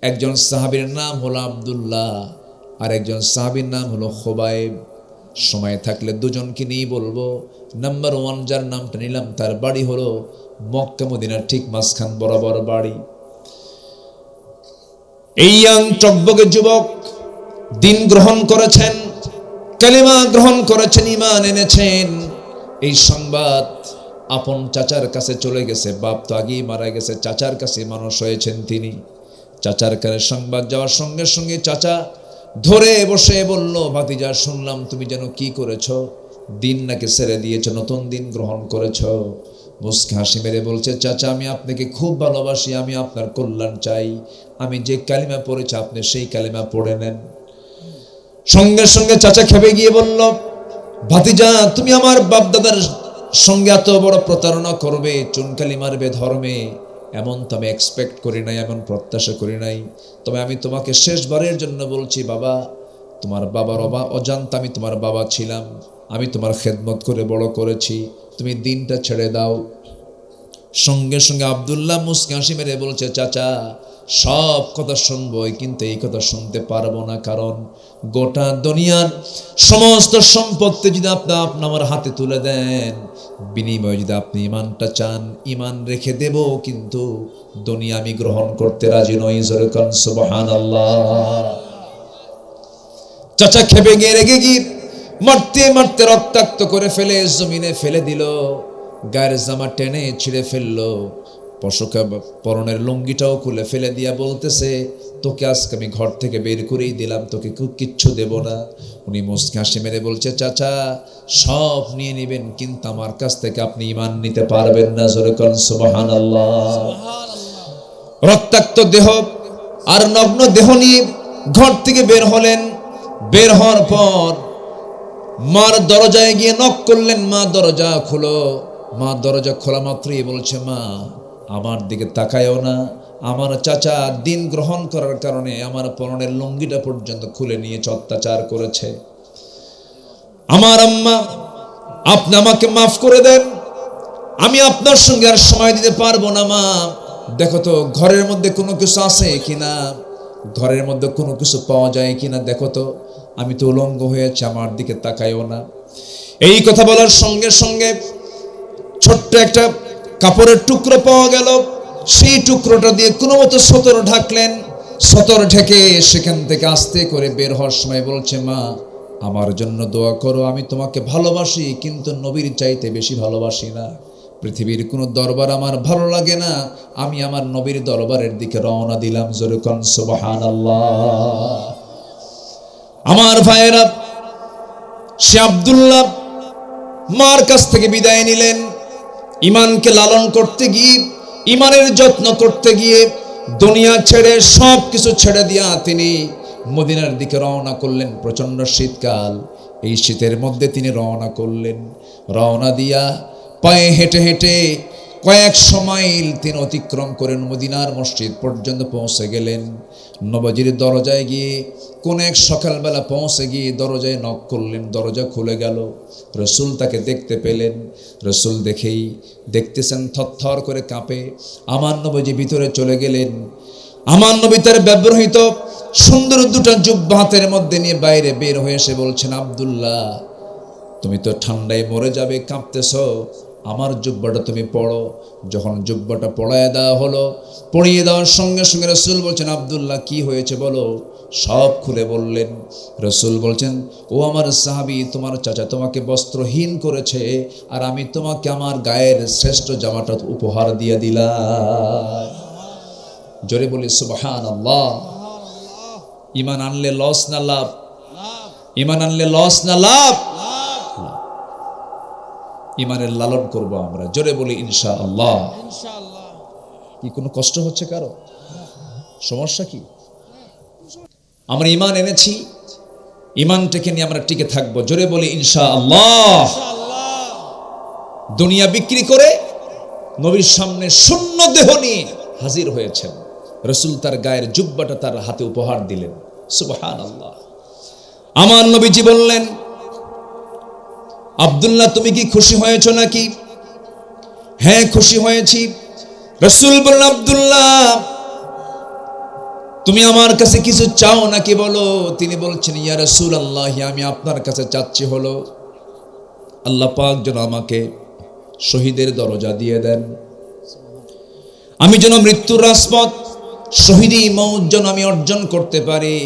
একজন সাহাবীর নাম হলো আব্দুল্লাহ আর একজন সাহাবীর নাম হলো খুবাইব। সময় থাকলে দুজনকে নিয়ে বলবো। নাম্বার 1 যার নামটা নিলাম তার বাড়ি হলো মক্কা মদিনার ঠিক মাঝখান বরাবর বাড়ি। এই ইয়াং টকবগে যুবক দিন গ্রহণ করেছেন, কালিমা গ্রহণ করেছেন, ঈমান এনেছেন। এই সংবাদ আপন চাচার কাছে চলে গেছে। বাপ তো আগেই মারা গেছে, চাচার কাছে মানুষ হয়েছেন তিনি। চাচার কাছে সংবাদ যাওয়ার সঙ্গে সঙ্গে চাচা ধরে বসে বলল, ভাতিজা শুনলাম তুমি যেন কি করেছো, দিন নাকি ছেড়ে দিয়েছো, নতুন দিন গ্রহণ করেছো। মুস্কি হাসি মেরে বলছে, চাচা আমি আপনাকে খুব ভালোবাসি, আমি আপনার কল্যাণ চাই, আমি যে কালিমা পড়েছি আপনি সেই কালিমা পড়ে নেন। সঙ্গে সঙ্গে চাচা খেপে গিয়ে বলল, ভাতিজা তুমি আমার বাপ দাদার সঙ্গে এত বড় প্রতারণা করবে, চুনকালি মারবে ধর্মে, এমন তো আমি এক্সপেক্ট করি নাই, এমন প্রত্যাশা করি নাই। তবে আমি তোমাকে শেষবারের জন্য বলছি বাবা, তোমার বাবার অজান্তে আমি তোমার বাবা ছিলাম, আমি তোমার খেদমত করে বড় করেছি, তুমি দিনটা ছেড়ে দাও। সঙ্গে সঙ্গে আব্দুল্লাহ মুস্কি হাসি মেরে বলছে, চাচা সব কথা শুনবো কিন্তু এই কথা শুনতে পারবো না, কারণ গোটা দুনিয়ার সমস্ত সম্পত্তি যদি আপনি আমার হাতে তুলে দেন, বিনিময়ে যদি আপনি ইমানটা চান, ইমান রেখে দেব, কিন্তু দুনিয়া আমি গ্রহণ করতে রাজি নই। জোরে কান সুবহানাল্লাহ। চাচা খেপে গিয়ে রেগে গিয়ে মারতে মারতে রক্তাক্ত করে ফেলে জমিনে ফেলে দিল, গায়ের জামা টেনে ছিঁড়ে ফেললো, পশকা পরনের লুঙ্গিটাও খুলে ফেলে দিয়া বলতেছে, তোকে আজকে আমি ঘর থেকে বের করেই দিলাম, তোকে কিচ্ছু দেব না। উনি মুস্কি হাসি মেরে বলছে, চাচা সব নিয়ে নেবেন কিন্তু আমার কাছ থেকে আপনি ঈমান নিতে পারবেন না। জোরে কোন সুবহানাল্লাহ। রক্তাক্ত দেহ আর নগ্ন দেহ নিয়ে ঘর থেকে বের হলেন। বের হওয়ার পর মার দরজায় গিয়ে নক করলেন, মা দরজা খুলো। মা দরজা খোলা মাত্রই বলছে, মা আমার দিকে তাকায়ও না, আমার চাচা দিন গ্রহণ করার কারণে আমার পরনের লুঙ্গিটা পর্যন্ত খুলে নিয়ে অত্যাচার করেছে। আমার আম্মা আপনি আমাকে মাফ করে দেন, আমি আপনার সঙ্গে আর সময় দিতে পারবো না। মা দেখো তো ঘরের মধ্যে কোনো কিছু আছে কিনা, ঘরের মধ্যে কোনো কিছু পাওয়া যায় কিনা দেখো তো, আমি তো উলঙ্গ হয়েছি, আমার দিকে তাকায়ও না। এই কথা বলার সঙ্গে সঙ্গে ছোট্ট একটা কাপড়ের টুকরো পাওয়া গেল, সেই টুকরোটা দিয়ে কোনো মতো সতর ঢাকলেন। সতর ঢেকে সেখান থেকে আস্তে করে বের হওয়ার সময় বলছে, মা আমার জন্য দোয়া করো, আমি তোমাকে ভালোবাসি কিন্তু নবীর চাইতে বেশি ভালোবাসি না, পৃথিবীর কোনো দরবার আমার ভালো লাগে না, আমি আমার নবীর দরবারের দিকে রওনা দিলাম। জোরে কোন সুবহানাল্লাহ। আমার ভাইয়েরা, সে আব্দুল্লাহ মার কাছ থেকে বিদায় নিলেন। ইমানকে লালন করতে গিয়ে, ইমানের যত্ন করতে গিয়ে দুনিয়া ছেড়ে সব কিছু ছেড়ে দিয়া তিনি মদিনার দিকে রওনা করলেন। প্রচন্ড শীতকাল, এই শীতের মধ্যে তিনি রওনা করলেন। রওনা দিয়া পায়ে হেঁটে হেঁটে কয়েকশো মাইল তিনি অতিক্রম করেন, মদিনার মসজিদ পর্যন্ত পৌঁছে গেলেন। নবজির দরজায় গিয়ে কোন এক সকালবেলা পৌঁছে গিয়ে দরজায় নক করলেন, দরজা খুলে গেল। রসুল তাকে দেখতে পেলেন। রসুল দেখেই দেখতেছেন থরথর করে কাঁপে। আমার নবজি ভিতরে চলে গেলেন। আমার নবী তার ব্যবহৃত সুন্দর দুটো জুব্বা হাতের মধ্যে নিয়ে বাইরে বের হয়ে এসে বলছেন, আব্দুল্লাহ তুমি তো ঠান্ডায় মরে যাবে, কাঁপতেছ, আমার জুব্বাটা তুমি পড়ো। যখন জুব্বাটা পড়ায় দেওয়া হলো, পড়িয়ে দেওয়ার সঙ্গে সঙ্গে রসুল বলছেন, আব্দুল্লাহ কি হয়েছে বলো। সব খুলে বললেন। রসুল বলছেন, ও আমার সাহাবী, তোমার চাচা তোমাকে বস্ত্রহীন করেছে, আর আমি তোমাকে আমার গায়ের শ্রেষ্ঠ জামাটা উপহার দিয়ে দিলাম। জোরে বলি সুবহানাল্লাহ। ঈমান আনলে লস না লাভ? ঈমান আনলে লস না লাভ? ঈমানের লালন করব আমরা। জোরে বলি ইনশাআল্লাহ। কি কোনো কষ্ট হচ্ছে কারো? সমস্যা কি? আমরা ঈমান এনেছি, ঈমানটাকে নিয়ে আমরা টিকে থাকবো। জোরে বলি ইনশাআল্লাহ। দুনিয়া বিক্রি করে নবীর সামনে শূন্য দেহ নিয়ে হাজির হয়েছেন। রাসূল তার গায়ের জুব্বাটা তার হাতে উপহার দিলেন। সুবহানাল্লাহ। আমার নবীজি বললেন, আব্দুল্লাহ তুমি কি খুশি হয়েছো নাকি? হ্যাঁ খুশি হয়েছি। রাসূল বললেন, আব্দুল্লাহ তুমি আমার কাছে কিছু চাও নাকি বলো। তিনি বলছেন, ইয়া রাসূলুল্লাহ, আমি আপনার কাছে চাচ্ছি হলো আল্লাহ পাক যেন আমাকে শহীদের দরজা দিয়ে দেন, আমি যেন মৃত্যুর রাজপথ শহীদি মওত যেন আমি অর্জন করতে পারি।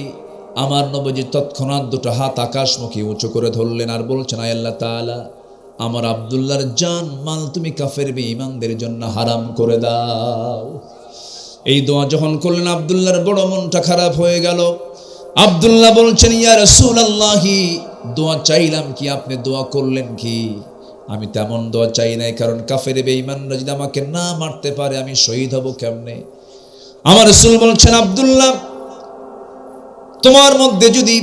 আমার নবীজি তৎক্ষণাৎ দুটো হাত আকাশমুখী উঁচু করে ধরলেন আর বলছেন, আয় আল্লাহ তাআলা, আমার আব্দুল্লাহর জান মাল তুমি কাফের বেঈমানদের জন্য হারাম করে দাও। এই দোয়া যখন করলেন আব্দুল্লাহর বড় মনটা খারাপ হয়ে গেল। আব্দুল্লাহ বলছেন, ইয়া রাসূলুল্লাহ, দোয়া চাইলাম কি, আপনি দোয়া করলেন কি? আমি তেমন দোয়া চাই নাই, কারণ কাফের বেঈমানরা যদি আমাকে না মারতে পারে আমি শহীদ হব কেমনে? আমার রাসূল বলছেন, আব্দুল্লাহ, তোমার মধ্যে যদি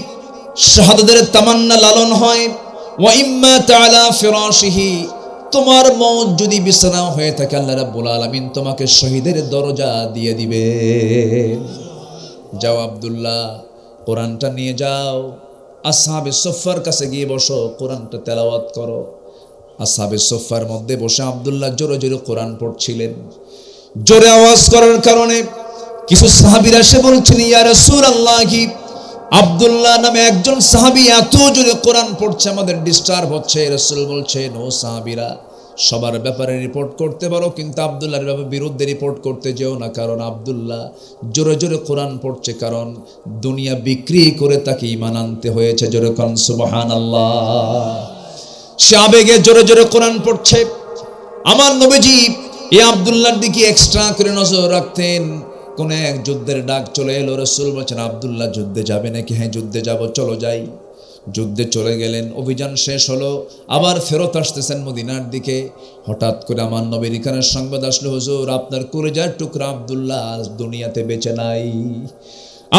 শাহাদাতের তামান্না লালন হয়, ওয়া ইম্মা তাআলা ফিরাশিহি, তোমার মওত যদি বিছানা হয়ে থাকে, আল্লাহ রাব্বুল আলামিন তোমাকে শহীদের দরজা দিয়ে দিবে। যাও আব্দুল্লাহ, কোরআনটা নিয়ে যাও, আসহাবে সুফফার কাছে গিয়ে বসো, কোরআনটা তেলাওয়াত করো। আসহাবে সুফফার মধ্যে বসে আব্দুল্লাহ জোরে জোরে কোরআন পড়ছিলেন। জোরে আওয়াজ করার কারণে কিছু সাহাবীরা এসে বলছেন, ইয়া রাসূলুল্লাহ, আব্দুল্লাহ নামে একজন সাহাবী এত জোরে কোরআন পড়ছে, আমাদের ডিস্টার্ব হচ্ছে। রাসূল বলছেন, ও সাহাবীরা, সবার ব্যাপারে রিপোর্ট করতে পারো, কিন্তু আব্দুল্লাহর বিরুদ্ধে রিপোর্ট করতে যেও না, কারণ আব্দুল্লাহ জোরে জোরে কোরআন পড়ছে, কারণ দুনিয়া বিক্রি করে তাকে ঈমান আনতে হয়েছে। জোরে কোন সুবহানাল্লাহ। সে আবেগে জোরে জোরে কোরআন পড়ছে। আমার নবীজি এই আব্দুল্লাহর দিকে এক্সট্রা করে নজর রাখতেন। কোন এক যুদ্ধের ডাক চলে এলো, রাসূল বলেছেন, আব্দুল্লাহ যুদ্ধে যাবে নাকি? হ্যাঁ, যুদ্ধে যাব, চলো যাই। যুদ্ধে চলে গেলেন। অভিযান শেষ হলো, আবার ফেরত আসতেছেন মদিনার দিকে। হঠাৎ করে আমার নবীর কানে সংবাদ আসলো, হুজুর, আপনার কলিজার টুকরা আব্দুল্লাহ আজ দুনিয়াতে বেঁচে নাই।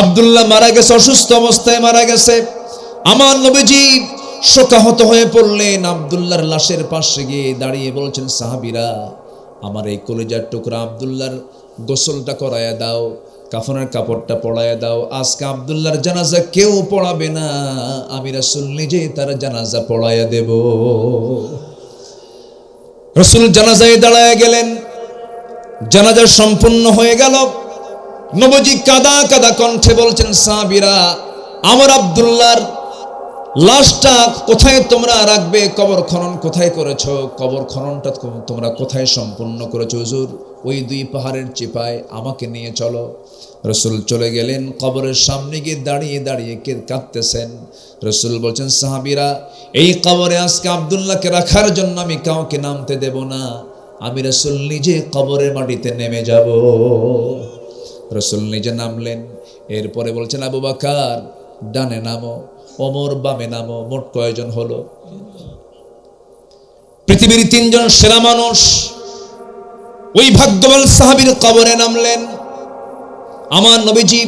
আব্দুল্লাহ মারা গেছে, অসুস্থ অবস্থায় মারা গেছে। আমার নবীজি শোকাহত হয়ে পড়লেন। আব্দুল্লাহর লাশের পাশে গিয়ে দাঁড়িয়ে বলছেন, সাহাবীরা, আমার এই কলিজার টুকরা আব্দুল্লাহর গোসলটা করায়া দাও, কাফনের কাপড়টা পরায়া দাও। আজকে আব্দুল্লাহর জানাজা কেউ পড়াবে না, আমি রাসূল নিজেই তার জানাজা পড়ায়া দেব। রাসূল জানাজায় দাঁড়ায় গেলেন। জানাজা সম্পূর্ণ হয়ে গেল। নবীজি কাদা কাদা কণ্ঠে বলছেন, সাহাবীরা, আমার আব্দুল্লাহর লাশটা কোথায় তোমরা রাখবে? কবর খনন কোথায় করেছো? কবর খননটা তোমরা কোথায় সম্পূর্ণ করেছো? হুজুর, ওই দুই পাহাড়ের চিপায়, আমাকে নিয়ে চলো। রাসূল চলে গেলেন। কবরের সামনে গিয়ে দাঁড়িয়ে দাঁড়িয়ে কাঁদতেছেন। রাসূল বলছেন, সাহাবীরা, এই কবরে আজকে আব্দুল্লাহকে রাখার জন্য আমি কাউকে নামতে দেব না, আমি রাসূল নিজে কবরের মাটিতে নেমে যাব। রাসূল নিজে নামলেন। এরপরে বলছেন, আবু বকর ডানে নামো, ওমর বামে নামো। মোট কয়জন হলো? পৃথিবীর তিনজন সেরা মানুষ ওই ভাগ্যবান সাহাবীর কবরে নামলেন। আমার নবীজি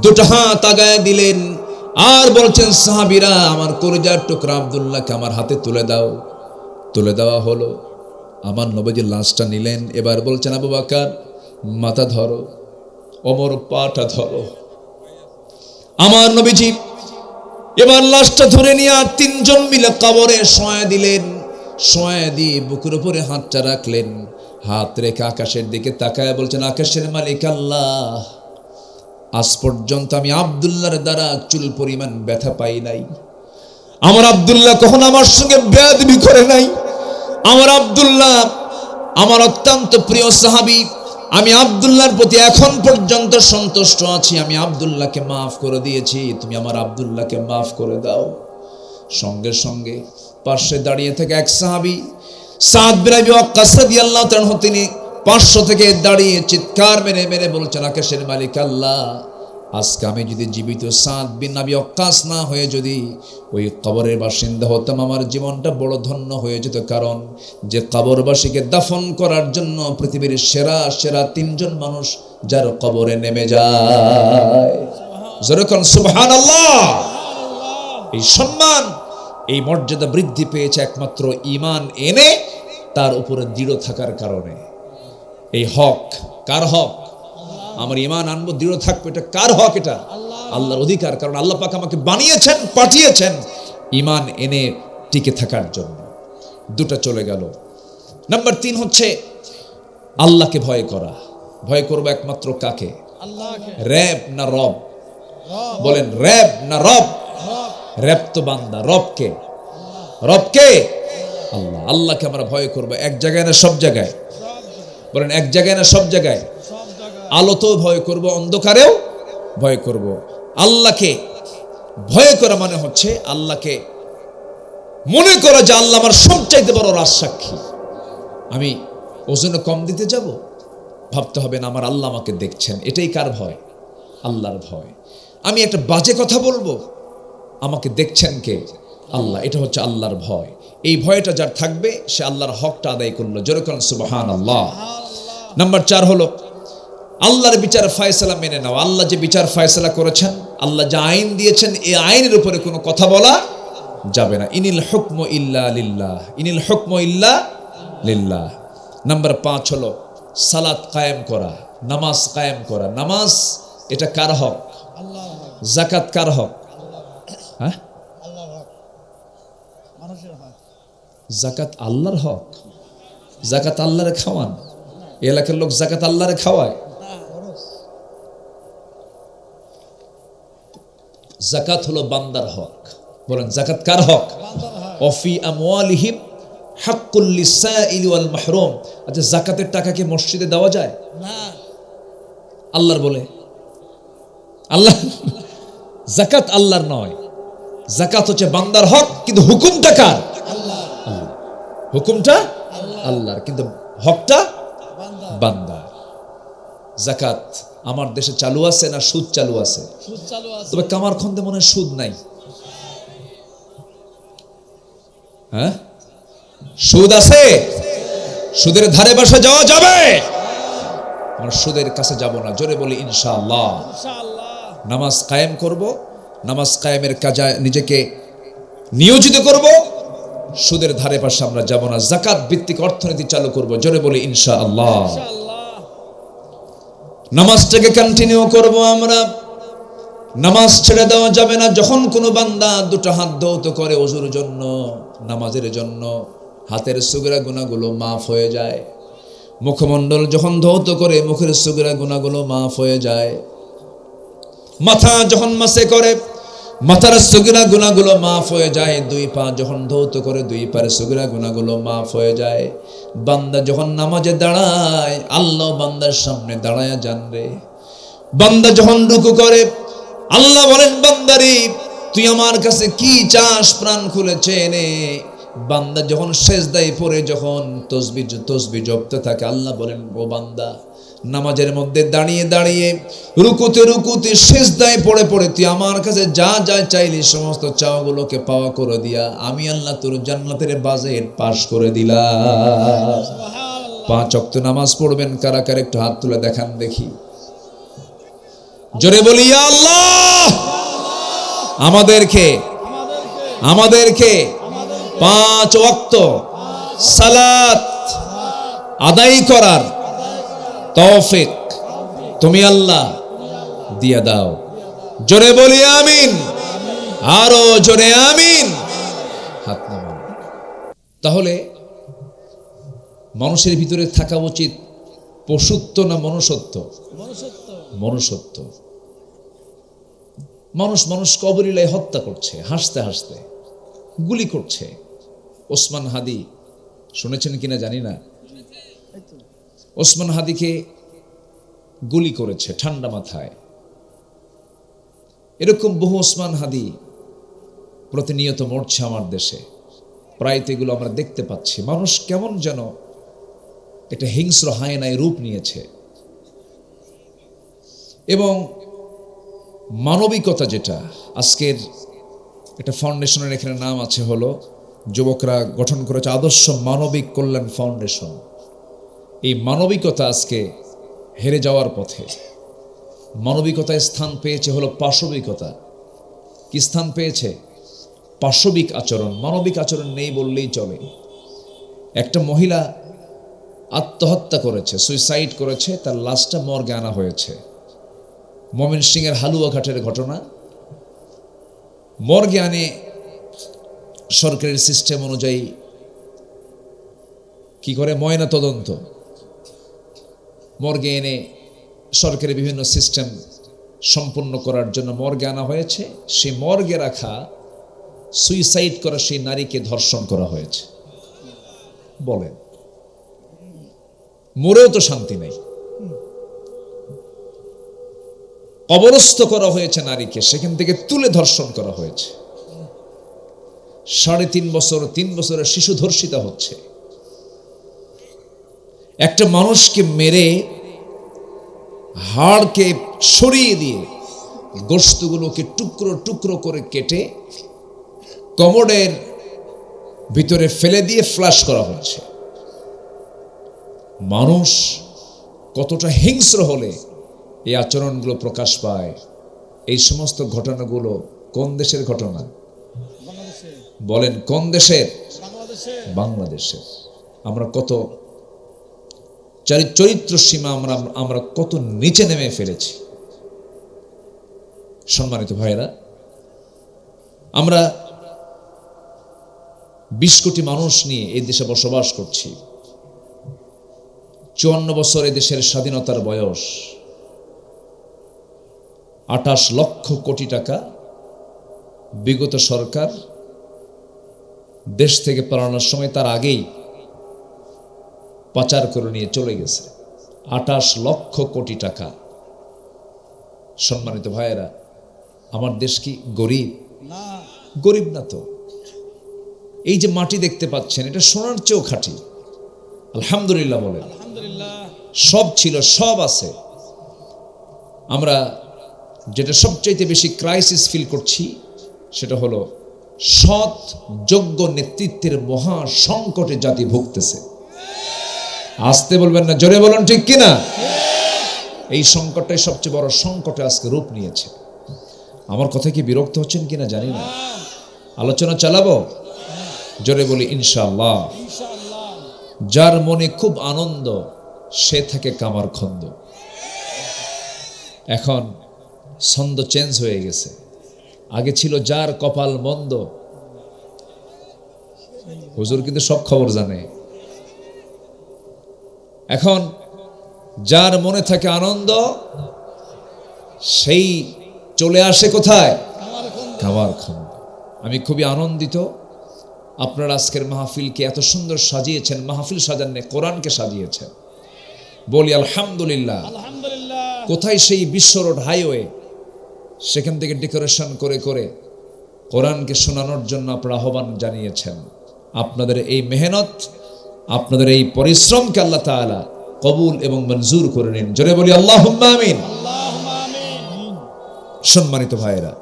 দুটো হাত আগায় দিলেন আর বলছেন, সাহাবীরা, আমার কলিজার টুকরা আব্দুল্লাহকে আমার হাতে তুলে দাও। তুলে দেওয়া হলো। আমার নবীজি লাশটা নিলেন। এবার বলছেন, আবু বকর মাথা ধরো, ওমর পাটা ধরো। আমার নবীজি এবার লাশটা ধরে নিয়ে তিনজন মিলে কবরে শোয়া দিলেন। শোয়া দিয়ে বুকের উপরে হাতটা রাখলেন। হাত রেখে আকাশের দিকে তাকায় বলছেন, আকাশের মালিক আল্লাহ, আজ পর্যন্ত আমি আব্দুল্লাহর দ্বারা চুল পরিমাণ ব্যথা পাই নাই। আমার আব্দুল্লাহ কখনো আমার সঙ্গে বেয়াদবি করে নাই। আমার আব্দুল্লাহ আমার অত্যন্ত প্রিয় সাহাবী। আমি আব্দুল্লাহর প্রতি এখন পর্যন্ত সন্তুষ্ট আছি। আমি আব্দুল্লাহকে মাফ করে দিয়েছি, তুমি আমার আব্দুল্লাহকে মাফ করে দাও। সঙ্গে সঙ্গে পাশে দাঁড়িয়ে থেকে এক সাহাবী সাদ বিন আবি ওয়াক্কাস রাদিয়াল্লাহু তাআলা, তিনি পার্শ্ব থেকে দাঁড়িয়ে চিৎকার মেরে মেরে বলছেন, আকাশের মালিক আল্লাহ, আজকে আমি যদি জীবিত সাদ বিন আবি ওয়াক্কাস না হয়ে যদি ওই কবরের বাসিন্দা হতাম, আমার জীবনটা বড় ধন্য হয়ে যেত। কারণ যে কবরবাসীকে দাফন করার জন্য পৃথিবীর সেরা সেরা তিনজন মানুষ যার কবরে নেমে যায়, যেরকম সুবহানাল্লাহ। এই সম্মান, এই মর্যাদা বৃদ্ধি পেয়েছে একমাত্র ঈমান এনে তার উপরে দৃঢ় থাকার কারণে। এই হক কার হক? আমার ঈমান আনবো, দৃঢ় থাকবো, এটা কার হক? এটা আল্লাহর অধিকার। কারণ আল্লাহ পাক আমাকে বানিয়েছেন, পাঠিয়েছেন ঈমান এনে টিকে থাকার জন্য। দুটা চলে গেল। নাম্বার 3 হচ্ছে আল্লাহকে ভয় করা। ভয় করবো একমাত্র কাকে? র‍্যাব না রব? বলেন র‍্যাব না রব? র‍্যাব তো বান্দা, রব কে? রব কে? আল্লাহ। আল্লাহকে আমরা ভয় করব এক জায়গায় না সব জায়গায়? বলেন এক জায়গায় না সব জায়গায়? আলোতেও ভয় করব, অন্ধকারেও ভয় করব। আল্লাহকে ভয় করা মানে হচ্ছে আল্লাহকে মনে করা যে আল্লাহ আমার সবচাইতে বড় রাজসাক্ষী। আমি ওজনে কম দিতে যাব, ভাবতে হবে না আমার আল্লাহ আমাকে দেখছেন। এটাই কার ভয়? আল্লাহর ভয়। আমি একটা বাজে কথা বলবো, আমাকে দেখছেন কে? আল্লাহ। এটা হচ্ছে আল্লাহর ভয়। এই ভয়টা যার থাকবে সে আল্লাহর হকটা আদায় করলো। জোরে করেন সুবহানাল্লাহ। নাম্বার 4 হলো আল্লাহর বিচার ফয়সালা মেনে নাও। আল্লাহ যে বিচার ফয়সালা করেছেন, আল্লাহ যে আইন দিয়েছেন, এই আইনের উপরে কোনো কথা বলা যাবে না। ইনিল হুকমু ইল্লা লিল্লাহ, ইনিল হুকমু ইল্লা লিল্লাহ। নাম্বার 5 হলো সালাত কায়েম করা, নামাজ কায়েম করা। নামাজ এটা কার হক? যাকাত কার হক? হ্যাঁ, যাকাত আল্লাহর হক। যাকাত আল্লাহরে খাওয়ান। এলাকার লোক যাকাত আল্লাহরে খাওয়ায়? যাকাত হলো বান্দার হক। বলেন যাকাত কার হক? ওয়াফি আমওয়ালিহিম হাক্কুল লিসাইলি ওয়াল মাহরুম। আচ্ছা, যাকাতের টাকা কি মসজিদে দেওয়া যায়? না। আল্লাহর বলে আল্লাহ যাকাত আল্লাহর নয়, যাকাত হচ্ছে বান্দার হক, কিন্তু হুকুমটা কার? আল্লাহ। হুকুমটা আল্লাহর, কিন্তু হকটা বান্দার। যাকাত আমার দেশে চালু আছে না সুদ চালু আছে? তবে কামারখন্দে মনে হয় সুদ নাই। হ্যাঁ, সুদ আছে? সুদের ধারে পাশে যাওয়া যাবে? আমরা সুদের কাছে যাব না। জোরে বলি ইনশাআল্লাহ। নামাজ কায়েম করব, নামাজ কায়েমের কাজে নিজেকে নিয়োজিত করব। সুদের ধারে পাশে আমরা যাব না। যাকাত ভিত্তিক অর্থনীতি চালু করব। জোরে বলি ইনশাআল্লাহ। নামাজটাকে কন্টিনিউ করব আমরা। নামাজ ছেড়ে দেওয়া যাবে না। যখন কোনো বান্দা দুটো হাত ধৌত করে ওযুর জন্য, নামাজের জন্য, হাতের সুগরা গুনাহগুলো মাফ হয়ে যায়। মুখমণ্ডল যখন ধৌত করে, মুখের সুগরা গুনাহগুলো মাফ হয়ে যায়। মাথা যখন মাসে করে, মাথার সুগরা গুনাহগুলো মাফ হয়ে যায়। দুই পা যখন ধৌত করে, দুই পায়ের সুগরা গুনাহগুলো মাফ হয়ে যায়। বান্দা যখন নামাজে দাঁড়ায়, আল্লাহ বান্দার সামনে দাঁড়ায়া যান রে। বান্দা যখন রুকু করে, আল্লাহ বলেন বান্দারে তুই আমার কাছে কি চাস, প্রাণ খুলে চেয়ে নে। বান্দা যখন সেজদায় পড়ে, যখন তসবিহ জপতে থাকে, আল্লাহ বলেন ও বান্দা, নামাজের মধ্যে দাঁড়িয়ে দাঁড়িয়ে, রুকুতে সেজদায় পড়ে পড়ে তুই আমার কাছে যা যা চাইলি সমস্ত চাওয়াগুলোকে পাওয়া করে দিয়া আমি আল্লাহ তোর জান্নাতের বাজেট পাস করে দিলাম। 5 ওয়াক্ত নামাজ পড়বেন কারা কারা একটু হাত তুলে দেখান দেখি। জোরে বলি ইয়া আল্লাহ। আমাদেরকে 5 ওয়াক্ত সালাত আদায় করার তৌফিক তুমি আল্লাহ দিয়া দাও। জোরে বলি আমিন। আরো জোরে আমিন। হাত নামান। তাহলে মানুষের ভিতরে থাকা উচিত পশুত্ব না মনুষ্যত্ব? মনুষ্যত্ব। মানুষ কবরিলায় হত্যা করছে, হাসতে হাসতে গুলি করছে। ওসমান হাদি শুনেছেন কিনা জানি না, ওসমান হাদিকে গুলি করেছে ঠান্ডা মাথায়। এরকম বহু ওসমান হাদি প্রতিনিয়ত মরছে আমার দেশে। প্রায় তো এগুলো আমরা দেখতে পাচ্ছি। মানুষ কেমন যেন এটা হিংস্র হায়নায় রূপ নিয়েছে। এবং মানবিকতা যেটা, আজকের একটা ফাউন্ডেশনের এখানে নাম আছে হলো, যুবকরা গঠন করেছে আদর্শ মানবিক কল্যাণ ফাউন্ডেশন। এই মানবিকতা আজকে হেরে যাওয়ার পথে। মানবিকতায় স্থান পেয়েছে হলো পাশবিকতা। কি স্থান পেয়েছে? পাশবিক আচরণ। মানবিক আচরণ নেই বললেই চলে। একটা মহিলা আত্মহত্যা করেছে, সুইসাইড করেছে, তার লাশটা মর্গে আনা হয়েছে। ময়মনসিংহের হালুয়াঘাটের ঘটনা। মর্গে আনে সরকারের সিস্টেম অনুযায়ী কি করে? ময়না তদন্ত। মর্গে এনে সরকারি বিভিন্ন সিস্টেম সম্পূর্ণ করার জন্য মর্গে আনা হয়েছে। সেই মর্গে রাখা সুইসাইড করা সেই নারীকে ধর্ষণ করা হয়েছে। বলেন, মরেও তো শান্তি নেই। কবরস্থ করা হয়েছে নারীকে, সেখান থেকে তুলে ধর্ষণ করা হয়েছে। 3.5 বছর 3 বছরের শিশু ধর্ষিতা হচ্ছে। একটা মানুষকে মেরে হাড়কে সরিয়ে দিয়ে গোশতগুলোকে টুকরো টুকরো করে কেটে কমোডের ভিতরে ফেলে দিয়ে ফ্লাশ করা হচ্ছে। মানুষ কতটা হিংস্র হলে এই আচরণগুলো প্রকাশ পায়। এই সমস্ত ঘটনাগুলো কোন দেশের ঘটনা? বলেন, কোন দেশের? বাংলাদেশের। আমরা কত চরিত্র সীমা আমরা কত নিচে নেমে ফেলেছি। সম্মানিত ভাইয়েরা, আমরা 20 কোটি মানুষ নিয়ে এই দেশে বসবাস করছি। 54 বছর এই দেশের স্বাধীনতার বয়স। 28 লক্ষ কোটি টাকা বিগত সরকার দেশ থেকে পালানোর সময় তার আগেই পাচার করে নিয়ে চলে গেছে। 28 লক্ষ কোটি টাকা। সম্মানিত ভাইয়েরা, আমার দেশ কি গরিব? গরিব না তো। এই যে মাটি দেখতে পাচ্ছেন, এটা সোনার চেয়েও খাঁটি। আলহামদুলিল্লাহ বলেন। সব ছিল, সব আছে। আমরা যেটা সবচাইতে বেশি ক্রাইসিস ফিল করছি সেটা হলো সৎ যোগ্য নেতৃত্বের মহা সংকটে জাতি ভুগতেছে। আসতে বলবেন না, জোরে বলুন ঠিক কিনা? এই সংকটটাই সবচেয়ে বড় সংকটে আজকে রূপ নিয়েছে। আমার কথা কি বিরক্ত হচ্ছেন কিনা জানি না। আলোচনা চালাবো? জোরে বলি ইনশাআল্লাহ। যার মনে খুব আনন্দ সে থাকে কামার খন্দ। এখন ছন্দ চেঞ্জ হয়ে গেছে। আগে ছিল যার কপাল মন্দ। হুজুর কিন্তু সব খবর জানে। এখন যার মনে থাকে আনন্দ সেই চলে আসে কোথায়? কামার খন্দ। আমি খুবই আনন্দিত আপনারা আজকের মাহফিলকে এত সুন্দর সাজিয়েছেন। মাহফিল সাজাননি, কোরআনকে সাজিয়েছেন। বলি আলহামদুলিল্লাহ। কোথায় সেই বিশ্ব রোড হাইওয়ে, সেখান থেকে ডেকোরেশন করে করে কোরআনকে শোনানোর জন্য আপনারা আহ্বান জানিয়েছেন। আপনাদের এই মেহনত, আপনাদের এই পরিশ্রমকে আল্লাহ তাআলা কবুল এবং মঞ্জুর করে নিন। জোরে বলি আল্লাহুম্মা আমিন। সম্মানিত ভাইয়েরা,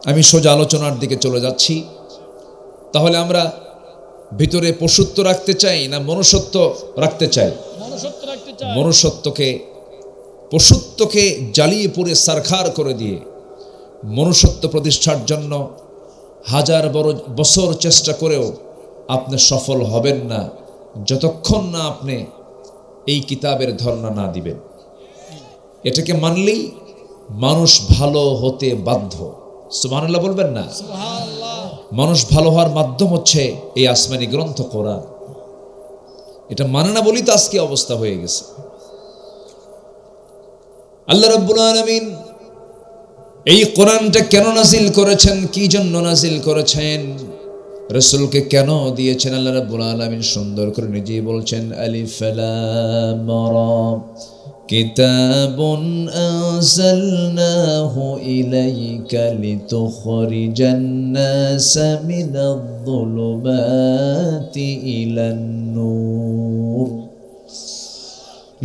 আমি সোজা আলোচনার দিকে চলে যাচ্ছি। তাহলে আমরা ভিতরে পশুত্ব রাখতে চাই না মনুষ্যত্ব রাখতে চাই? মনুষ্যত্বকে, পশুত্বকে জ্বালিয়ে পুড়ে সারখার করে দিয়ে মনুষ্যত্ব প্রতিষ্ঠার জন্য হাজার বছর চেষ্টা করেও আপনি সফল হবেন না যতক্ষণ না আপনি এই কিতাবের ধর্ণা না দিবেন। এটাকে মানলেই মানুষ ভালো হতে বাধ্য। সুবহানাল্লাহ বলবেন না? মানুষ ভালো হওয়ার মাধ্যম হচ্ছে এই আসমানি গ্রন্থ কোরআন। এটা মানে না বলি তো আজকে অবস্থা হয়ে গেছে। আল্লাহ রাব্বুল আলামিন এই কোরআনটা কেন নাজিল করেছেন, কি জন্য নাজিল করেছেন, রাসূলকে কেন দিয়েছেন, আল্লাহ রাব্বুল আলামিন সুন্দর করে নিজেই বলছেন, আলিফ লাম রা কিতাবুন আনজালনাহু ইলাইকা লিতুখরিজান নাসা মিনায-যুলুমাতি ইলান নূর।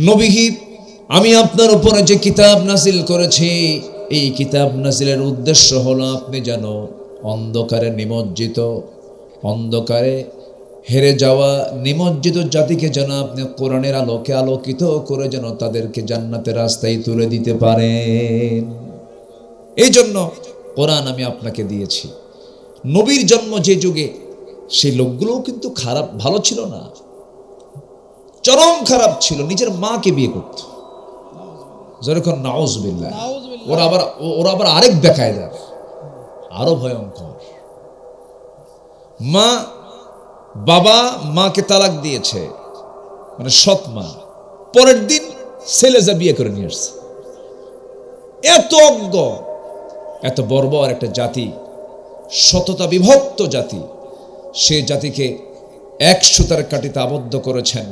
নবী, আমি আপনার উপরে যে কিতাব নাজিল করেছি, এই কিতাব নাজিলের উদ্দেশ্য হলো আপনি যেন অন্ধকারে নিমজ্জিত, অন্ধকারে হেরে যাওয়া নিমজ্জিত জাতিকে যেন আপনি কোরআনের আলোকে আলোকিত করে যেন তাদেরকে জান্নাতের রাস্তায় তুলে দিতে পারেন। এই জন্য কোরআন আমি আপনাকে দিয়েছি। নবীর জন্ম যে যুগে, সেই লোকগুলোও কিন্তু খারাপ ভালো ছিল না, চরম খারাপ ছিল। নিজের মাকে বিয়ে করত। যেরকম নাউজুবিল্লাহ। ওরা আবার আরেক দেখায় দেয়, আরো ভয়ঙ্কর। বাবা মাকে তালাক দিয়েছে, মানে সৎ মা, পরের দিন ছেলে যা বিয়ে করে নিয়ে আসছে। এত অজ্ঞ, এত বর্বর একটা জাতি, শততা বিভক্ত জাতি, সে জাতিকে এক সুতার কাঠিতে আবদ্ধ করেছেন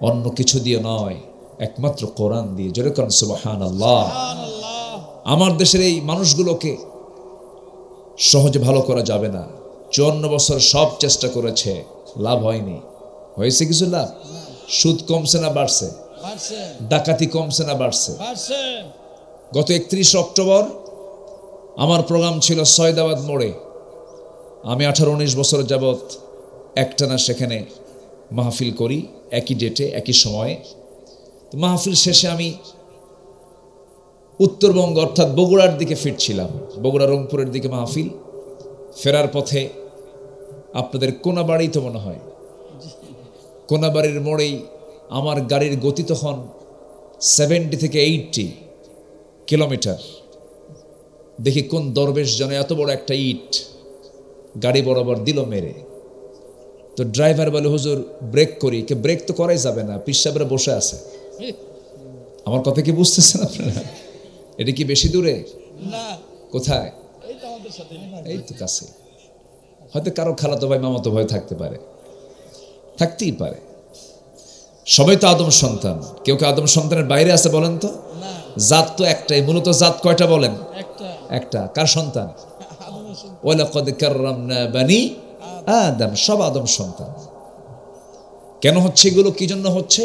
অন্য কিছু দিয়ে নয়, একমাত্র কোরআন দিয়ে। জোরে কোন সুবহানাল্লাহ। আমার দেশের এই মানুষগুলোকে সহজে ভালো করা যাবে না। 54 বছর সব চেষ্টা করেছে, লাভ হয়নি। হয়েছে কিছু লাভ? সুদ কমছে না বাড়ছে? ডাকাতি কমছে না বাড়ছে? গত 31 অক্টোবর আমার প্রোগ্রাম ছিল সয়দাবাদ মোড়ে। আমি 18-19 বছর যাবৎ একটানা সেখানে মাহফিল করি, একই ডেটে একই সময়ে। মাহফিল শেষে আমি উত্তরবঙ্গ অর্থাৎ বগুড়ার দিকে ফিরছিলাম, বগুড়া রংপুরের দিকে মাহফিল। ফেরার পথে আপনাদের কোনাবাড়ি তো মনে হয়, কোনাবাড়ির মোড়েই আমার গাড়ির গতি তখন 70 থেকে 80 কিলোমিটার। দেখি কোন দরবেশ জনে এত বড় একটা ইট গাড়ি বরাবর দিল মেরে। তো ড্রাইভার বলে, হুজুর ব্রেক করি। কে ব্রেক তো করাই যাবে না, পিসাবরা বসে আছে। আমার কথা কি বুঝতেছেন আপনারা? এটা কি বেশি দূরে? কোথায়? এই তো কাছে। হয়তো কারো খালাতো ভাই মামাতো ভাই থাকতে পারে, থাকতেই পারে। সবাই তো আদম সন্তান। কেউ কেউ আদম সন্তানের বাইরে আছে বলেন তো? জাত তো একটাই। মূলত জাত কয়টা বলেন? একটা। কার সন্তান? ওয়ালাকাদ কাররামনা বানি আদম। সব আদম সন্তান। কেন হচ্ছে এগুলো? কি জন্য হচ্ছে?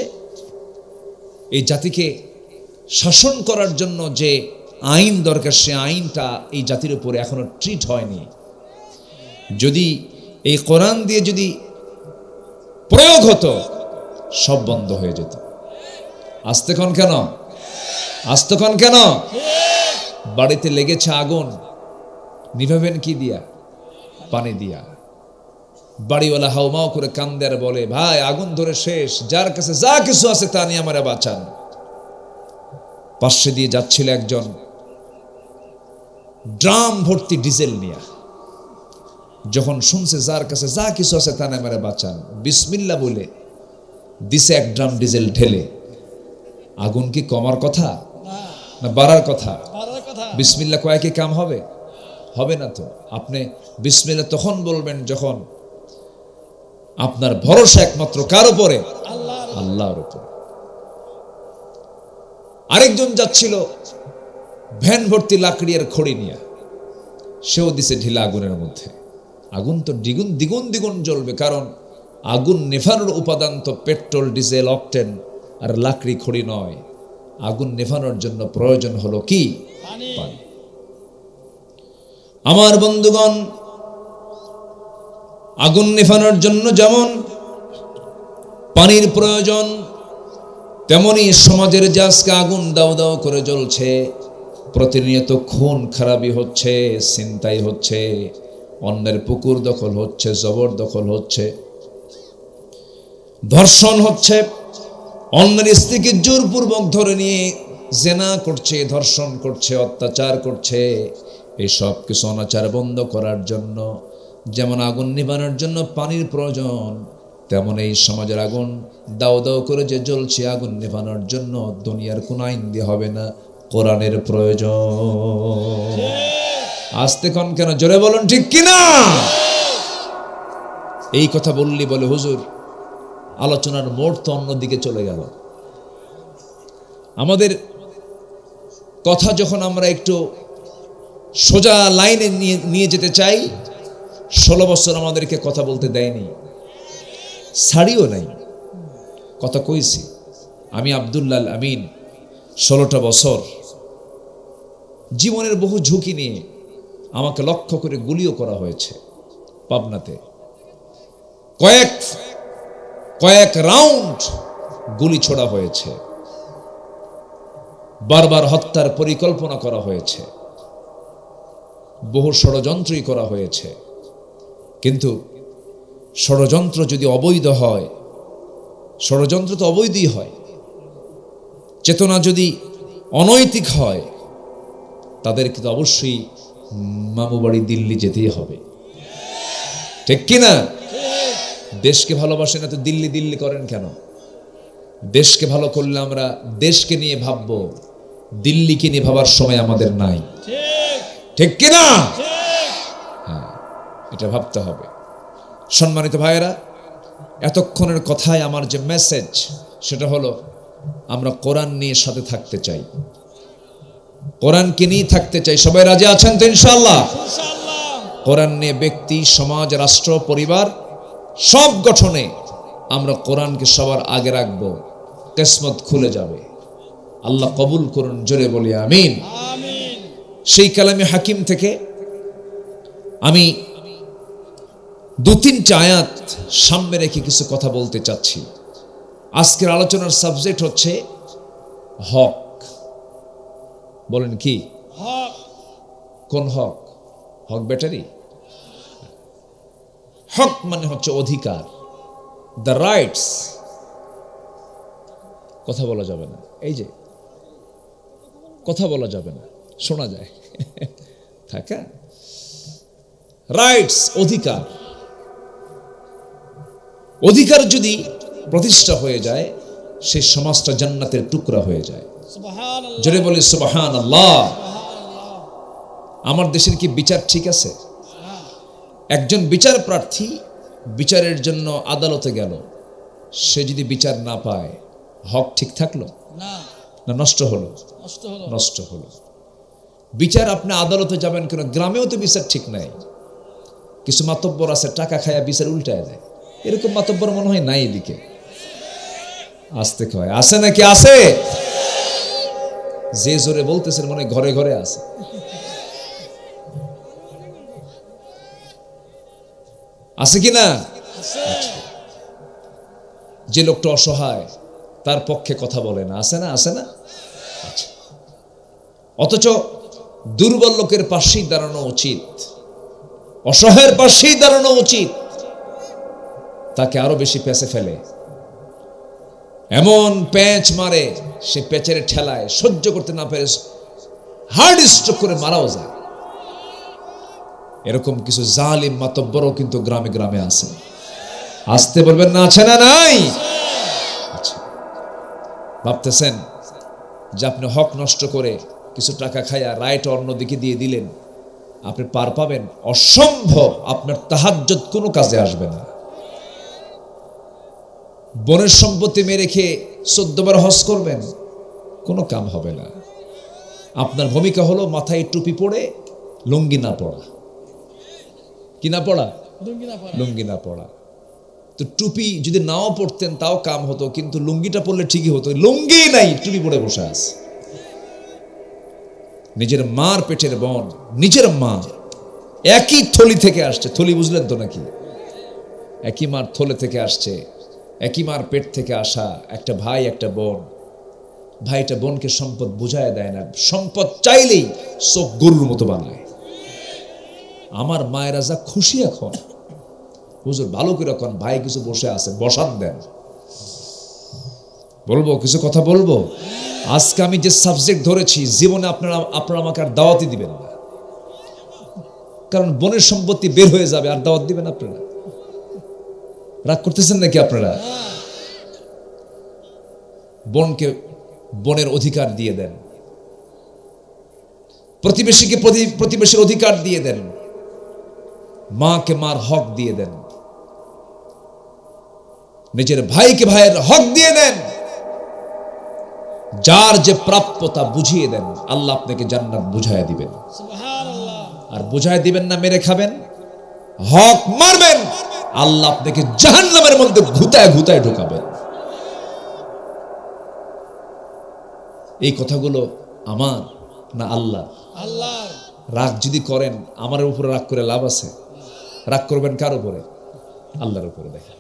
এই জাতিকে শাসন করার জন্য যে আইন দরকার, সে আইনটা এই জাতির উপরে এখনো ট্রিট হয়নি। যদি এই কোরআন দিয়ে যদি প্রয়োগ হতো, সব বন্ধ হয়ে যেত। আস্তেক্ষণ কেন? আস্তেক্ষণ কেন? বাড়িতে লেগেছে আগুন, নিভাবেন কি দিয়া? পানি দিয়া। বাড়িওয়ালা হাউমাও করে কান্দে আর বলে, ভাই আগুন ধরে শেষ, যার কাছে যা কিছু আছে তা নিয়ে আমারে বাঁচান। পাশে দিয়ে যাচ্ছিল একজন ড্রাম ভর্তি ডিজেল নিয়ে। যখন শুনছে যার কাছে যা কিছু আছে তা নিয়ে আমারে বাঁচান, বিসমিল্লাহ বলে দিছে এক ড্রাম ডিজেল ঢেলে। আগুন কি কমার কথা না বাড়ার কথা? বিসমিল্লাহ কয় কি কাম হবে? হবে না তো। আপনি বিসমিল্লাহ তখন বলবেন যখন আপনার ভরসা একমাত্র কার উপরে? আল্লাহর উপরে। আরেকজন যাচ্ছিল ভ্যান ভর্তি লাকড়ি আর খড়ি নিয়ে, সেও দিছে ঢিলা আগুনের মধ্যে। আগুন তো দ্বিগুণ দ্বিগুণ দ্বিগুণ জ্বলবে, কারণ আগুন নেভানোর উপাদান তো পেট্রোল, ডিজেল, অকটেন আর লাকড়ি খড়ি নয়। আগুন নেভানোর জন্য প্রয়োজন হলো কি? পানি। আমার বন্ধুগণ, আগুন নেভানোর জন্য যেমন পানির প্রয়োজন, তেমনি সমাজের যে আজকে আগুন দাও দাও করে জ্বলছে, প্রতিনিয়ত খুন খারাপি হচ্ছে, ছিনতাই হচ্ছে, অন্যের পুকুর দখল হচ্ছে, জবরদখল হচ্ছে, ধর্ষণ হচ্ছে, অন্যের স্ত্রীকে জোরপূর্বক ধরে নিয়ে জেনা করছে, ধর্ষণ করছে, অত্যাচার করছে। এই সব কিছু অনাচার বন্ধ করার জন্য যেমন আগুন নিভানোর জন্য পানির প্রয়োজন, তেমন এই সমাজের আগুন দাও দাও করে যে জ্বলছে, আগুন নিভানোর জন্য দুনিয়ার কোন আইন দিয়ে হবে না, কোরআনের প্রয়োজন। আস্তে কোন কেন? জোরে বলুন ঠিক কিনা? এই কথা বললি বলে হুজুর আলোচনার মোড় তো অন্যদিকে চলে গেল। আমাদের কথা যখন আমরা একটু সোজা লাইনে নিয়ে যেতে চাই, 16 বছর আমাদেরকে কথা বলতে দেয়নি, ছাড়িও নাই। কথা কইছি আমি, আব্দুল্লাহ আমিন, 16টা বছর জীবনের বহু ঝুঁকি নিয়ে আমাকে লক্ষ্য করে গুলিও করা হয়েছে। পাবনাতে কয়েক রাউন্ড গুলি ছোড়া হয়েছে, বারবার হত্যার পরিকল্পনা করা হয়েছে, বহু ষড়যন্ত্রই করা হয়েছে। কিন্তু ষড়যন্ত্র যদি অবৈধ হয়, ষড়যন্ত্র তো অবৈধই হয়, চেতনা যদি অনৈতিক হয়, তাদেরকে তো অবশ্যই মামু বাড়ি দিল্লি যেতেই হবে, ঠিক কিনা? দেশকে ভালোবাসেন না তো দিল্লি দিল্লি করেন কেন? দেশকে ভালো করলে আমরা দেশকে নিয়ে ভাববো, দিল্লিকে নিয়ে ভাবার সময় আমাদের নাই, ঠিক কিনা? হ্যাঁ, এটা ভাবতে হবে। সম্মানিত ভাইয়েরা, এতক্ষণের কথায় আমার যে মেসেজ সেটা হলো আমরা কোরআন নিয়ে সাথে থাকতে চাই, কোরআনকে নিয়ে থাকতে চাই। সবাই রাজি আছেন তো ইনশাআল্লাহ? কোরআন নিয়ে ব্যক্তি, সমাজ, রাষ্ট্র, পরিবার সব গঠনে আমরা কোরআনকে সবার আগে রাখবো। কিসমত খুলে যাবে। আল্লাহ কবুল করুন, জোরে বলি আমিন। সেই কালামে হাকিম থেকে আমি 2-3টা আয়াত সামনে রেখে কিছু কথা বলতে চাচ্ছি। আজকের আলোচনার সাবজেক্ট হচ্ছে হক। বলেন কি হক? কোন হক? হক ব্যাটারি? হক মানে হচ্ছে অধিকার, দ্য রাইটস। কথা বলা যাবে না, এই যে কথা বলা যাবে না, শোনা যায় থাকা। রাইটস, অধিকার। অধিকার যদি প্রতিষ্ঠা হয়ে যায়, সেই সমাজটা জান্নাতের টুকরা হয়ে যায়। জোরে বলি সুবহানাল্লাহ। আমার দেশের কি বিচার ঠিক আছে? একজন বিচার প্রার্থী বিচারের জন্য আদালতে গেল, সে যদি বিচার না পায়, হক ঠিক থাকলো না নষ্ট হলো? নষ্ট হলো। বিচার, আপনি আদালতে যাবেন কেন? গ্রামেও তো বিচার ঠিক নাই। কিছু মাতব্বর আছে, টাকা খায়া বিচার উল্টায় দেয়। এরকম মাতব্বর মনে হয় নাই এদিকে। আসতে কয় আছে নাকি? আছে। যে জোরে বলতেছেন মনে হয় ঘরে ঘরে আছে। আছে কি না? যে লোকটা অসহায়, তার পক্ষে কথা বলে না, আছে না? আছে না? অথচ দুর্বল লোকের পাশেই দাঁড়ানো উচিত, অসহায়ের পাশেই দাঁড়ানো উচিত। তাকে আরো বেশি পেঁচে ফেলে, এমন প্যাঁচ মারে, সে পেঁচের ঠেলায় সহ্য করতে না পেরে হার্ট স্ট্রোক করে মারাও যায়। এরকম কিছু জালিম মাতব্বরও কিন্তু গ্রামে গ্রামে আছে। আসতে বলবেন না? আছে না? নাই? আচ্ছা, ভাবতেছেন যে আপনি হক নষ্ট করে কিছু টাকা খায়া রাইট অন্যদিকে দিয়ে দিলেন, আপনি পার পাবেন? অসম্ভব। আপনার তাহাজ্জুদ কোনো কাজে আসবে না। বনের সম্পত্তি মেরে খেয়ে 14 বার হজ করবেন, কোনো কাম হবে না। আপনার ভূমিকা হলো মাথায় টুপি পরে লুঙ্গি না পড়া। কি না পড়া? লুঙ্গি না পড়া। তো টুপি যদি নাও পড়তেন তাও কাম হতো, কিন্তু লুঙ্গিটা পড়লে ঠিকই হতো। লুঙ্গি নাই, টুপি পরে বসে আছে। নিজের মার পেটের বোন, নিজের মা, একই থলি থেকে আসছে। থলি বুঝলেন তো নাকি? একই মার থলে থেকে আসছে, একই মার পেট থেকে আসা একটা ভাই, একটা বোন। ভাইটা বোনকে সম্পদ বুঝায় দেয় না, সম্পদ চাইলেই চোখ গরুর মতো বানায়। আমার মায়েরা যা খুশি এখন, হুজুর ভালো করে এখন ভাই কিছু বসে আছে, বসান দেন। বলবো কিছু কথা বলবো। আজকে আমি যে সাবজেক্ট ধরেছি, জীবনে আপনারা আমাকে আর দাওয়াতই দিবেন না, কারণ বোনের সম্পত্তি বের হয়ে যাবে, আর দাওয়াত দিবেন আপনারা? রাগ করতেছেন নাকি আপনারা? বোনকে বোনের অধিকার দিয়ে দেন, প্রতিবেশীকে প্রতিবেশীর অধিকার দিয়ে দেন, মাকে মার হক দিয়ে দেন, নিজের ভাইকে ভাইয়ের হক দিয়ে দেন। যার যে প্রাপ্যতা বুঝিয়ে দেন, আল্লাহ আপনাকে জান্নাত বুঝায় দিবেন। আর বুঝায় দিবেন না মেরে খাবেন, হক মারবেন, আল্লাহ আপনাকে জাহান্নামের মধ্যে ঘুতায় ঘুতায় ঢোকাবেন। এই কথাগুলো আমার না আল্লাহ? রাগ যদি করেন আমার উপরে রাগ করে লাভ আছে? রাগ করবেন কার উপরে? আল্লাহর উপরে। দেখেন,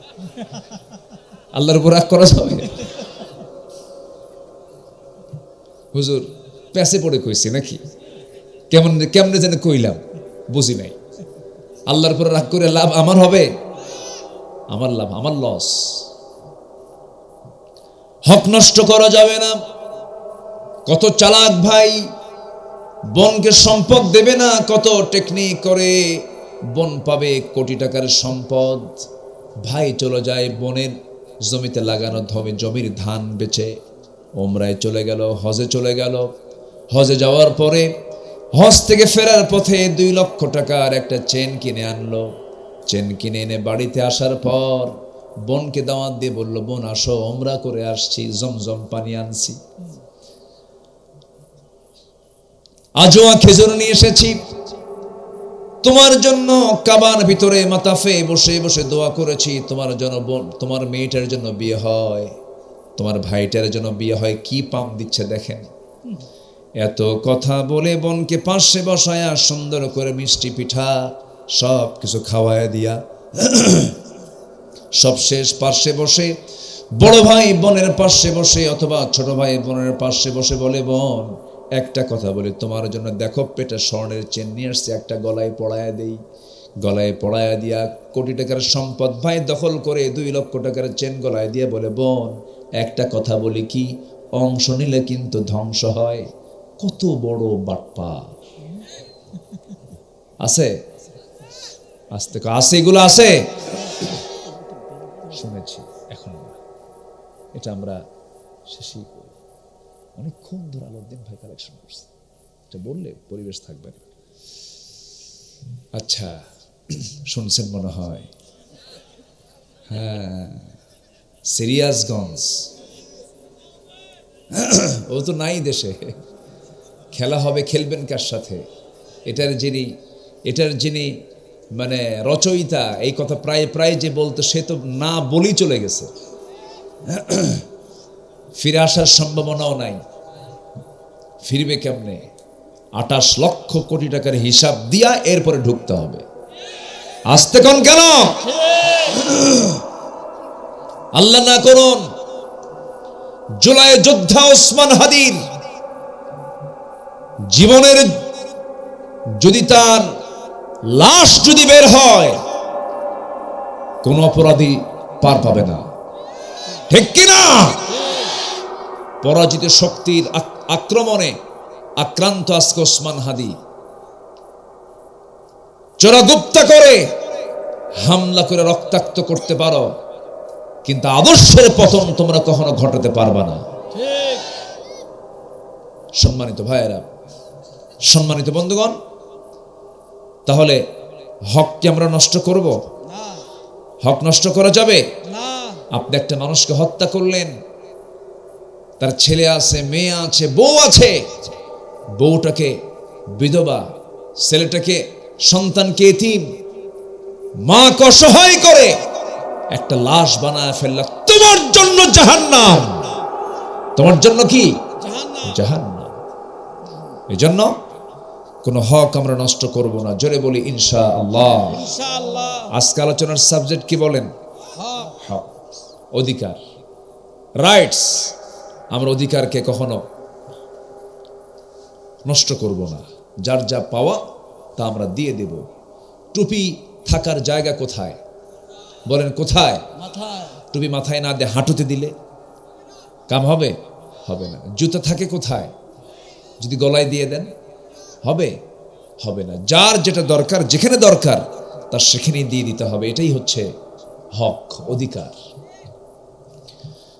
আল্লাহর উপর রাগ করা যাবে? হুজুর প্যাসে পড়ে কইছি নাকি? কেমনে যেন কইলাম, বুঝি নাই। আল্লাহর উপর রাগ করে লাভ আমার হবে? আমার লাভ, আমার লস। হক নষ্ট করা যাবে না। কত চালাক ভাই বোনকে সম্পদ দেবে না, কত টেকনিক করে বোন পাবে কোটি টাকার সম্পদ। ভাই চলে যায় বোনের জমিতে লাগানো জমির ধান বেচে, ওমরায় চলে গেল, হজে চলে গেল, হজে যাওয়ার পরে হজ থেকে ফেরার পথে 2 লক্ষ টাকার একটা চেন কিনে আনলো। চেন কিনে এনে বাড়িতে আসার পর বোনকে দাওয়াত দিয়ে বলল, বোন আসো, ওমরা করে আসছি, জমজম পানি আনছি, আজোয়া খেজুর নিয়ে এসেছি, তোমার জন্য কাবার ভিতরে মাতাফে বসে বসে দোয়া করেছি, তোমার জন্য, তোমার মেয়েটার জন্য বিয়ে হয়, তোমার ভাইটার জন্য বিয়ে হয়, কি পাম দিচ্ছে দেখেন। এত কথা বলে বোনকে পাশে বসায়া সুন্দর করে মিষ্টি পিঠা সব কিছু খাওয়ায় দিয়া সব শেষ পাশে বসে বড় ভাই বোনের পাশে বসে অথবা ছোট ভাই বোনের পাশে বসে বলে, বোন একটা কথা বলি, তোমার জন্য দেখো পেটে স্বর্ণের চেন নিয়ে আসছে, একটা গলায় পড়ায়া দেই। গলায় পড়ায়া দিয়া কোটি টাকার সম্পদ ভাই দখল করে 2 লক্ষ টাকার চেন গলায় দিয়ে বলে, বোন একটা কথা বলি কি, অংশ নিলে কিন্তু ধ্বংস হয়। কত বড় বাটপা আছে, আস্তে আছে, এগুলো আছে শুনেছি, এখন এটা আমরা শেষই করি। অনেকক্ষণ ধরে আলাউদ্দিন ভাই কালেকশন করছে, এটা বললে পরিবেশ থাকবে না। আচ্ছা, শুনছেন মনে হয়। হ্যাঁ, সিরিয়াসগঞ্জ ও তো নাই দেশে, খেলা হবে, খেলবেন কার সাথে? এটার যিনি মানে রচয়িতা, এই কথা প্রায় প্রায় যে বলতো, সে তো না বলেই চলে গেছে, ফিরে আসার সম্ভাবনাও নাই। ফিরবে কেমনে? 28 লক্ষ কোটি টাকার হিসাব দিয়া এরপরে ঢুকতে হবে। আসতে কোন কেন? আল্লাহ না করুন জুলাই যোদ্ধা ওসমান হাদির জীবনের যদি তার লাশ যদি বের হয়, কোন অপরাধী পার পাবে না, ঠিক কিনা? পরাজিত শক্তির আক্রমণে আক্রান্ত আজকে ওসমান হাদি। চোরাগুপ্তা করে হামলা করে রক্তাক্ত করতে পারো, কিন্তু আদর্শের পতন তোমরা কখনো ঘটাতে পারবা না। সম্মানিত ভাইয়েরা, সম্মানিত বন্ধুগণ, তাহলে হক কি আমরা নষ্ট করব? হক নষ্ট করা যাবে না। আপনি একটা মানুষকে হত্যা করলেন, তার ছেলে আছে, মেয়ে আছে, বউ আছে, বউটাকে বিধবা, ছেলেটাকে সন্তানকে এতিম, মা অসহায় করে একটা লাশ বানায় ফেললা, তোমার জন্য জাহান্নাম। তোমার জন্য কি? জাহান্নাম। এজন্য কোন হক আমরা নষ্ট করব না। জোরে বলি ইনশাআল্লাহ। আজকে আলোচনার সাবজেক্ট কি বলেন? হক, অধিকার, রাইটস। আমরা অধিকারকে কখনো নষ্ট করব না। যার যা পাওয়া তা আমরা দিয়ে দেব। টুপি থাকার জায়গা কোথায় বলেন? কোথায়? টুপি মাথায় না দিয়ে হাঁটুতে দিলে কাম হবে? হবে না। জুতা থাকে কোথায়? যদি গলায় দিয়ে দেন হবে? হবে না। যার যেটা দরকার, যেখানে দরকার তার সেখানেই দিয়ে দিতে হবে। এটাই হচ্ছে হক, অধিকার।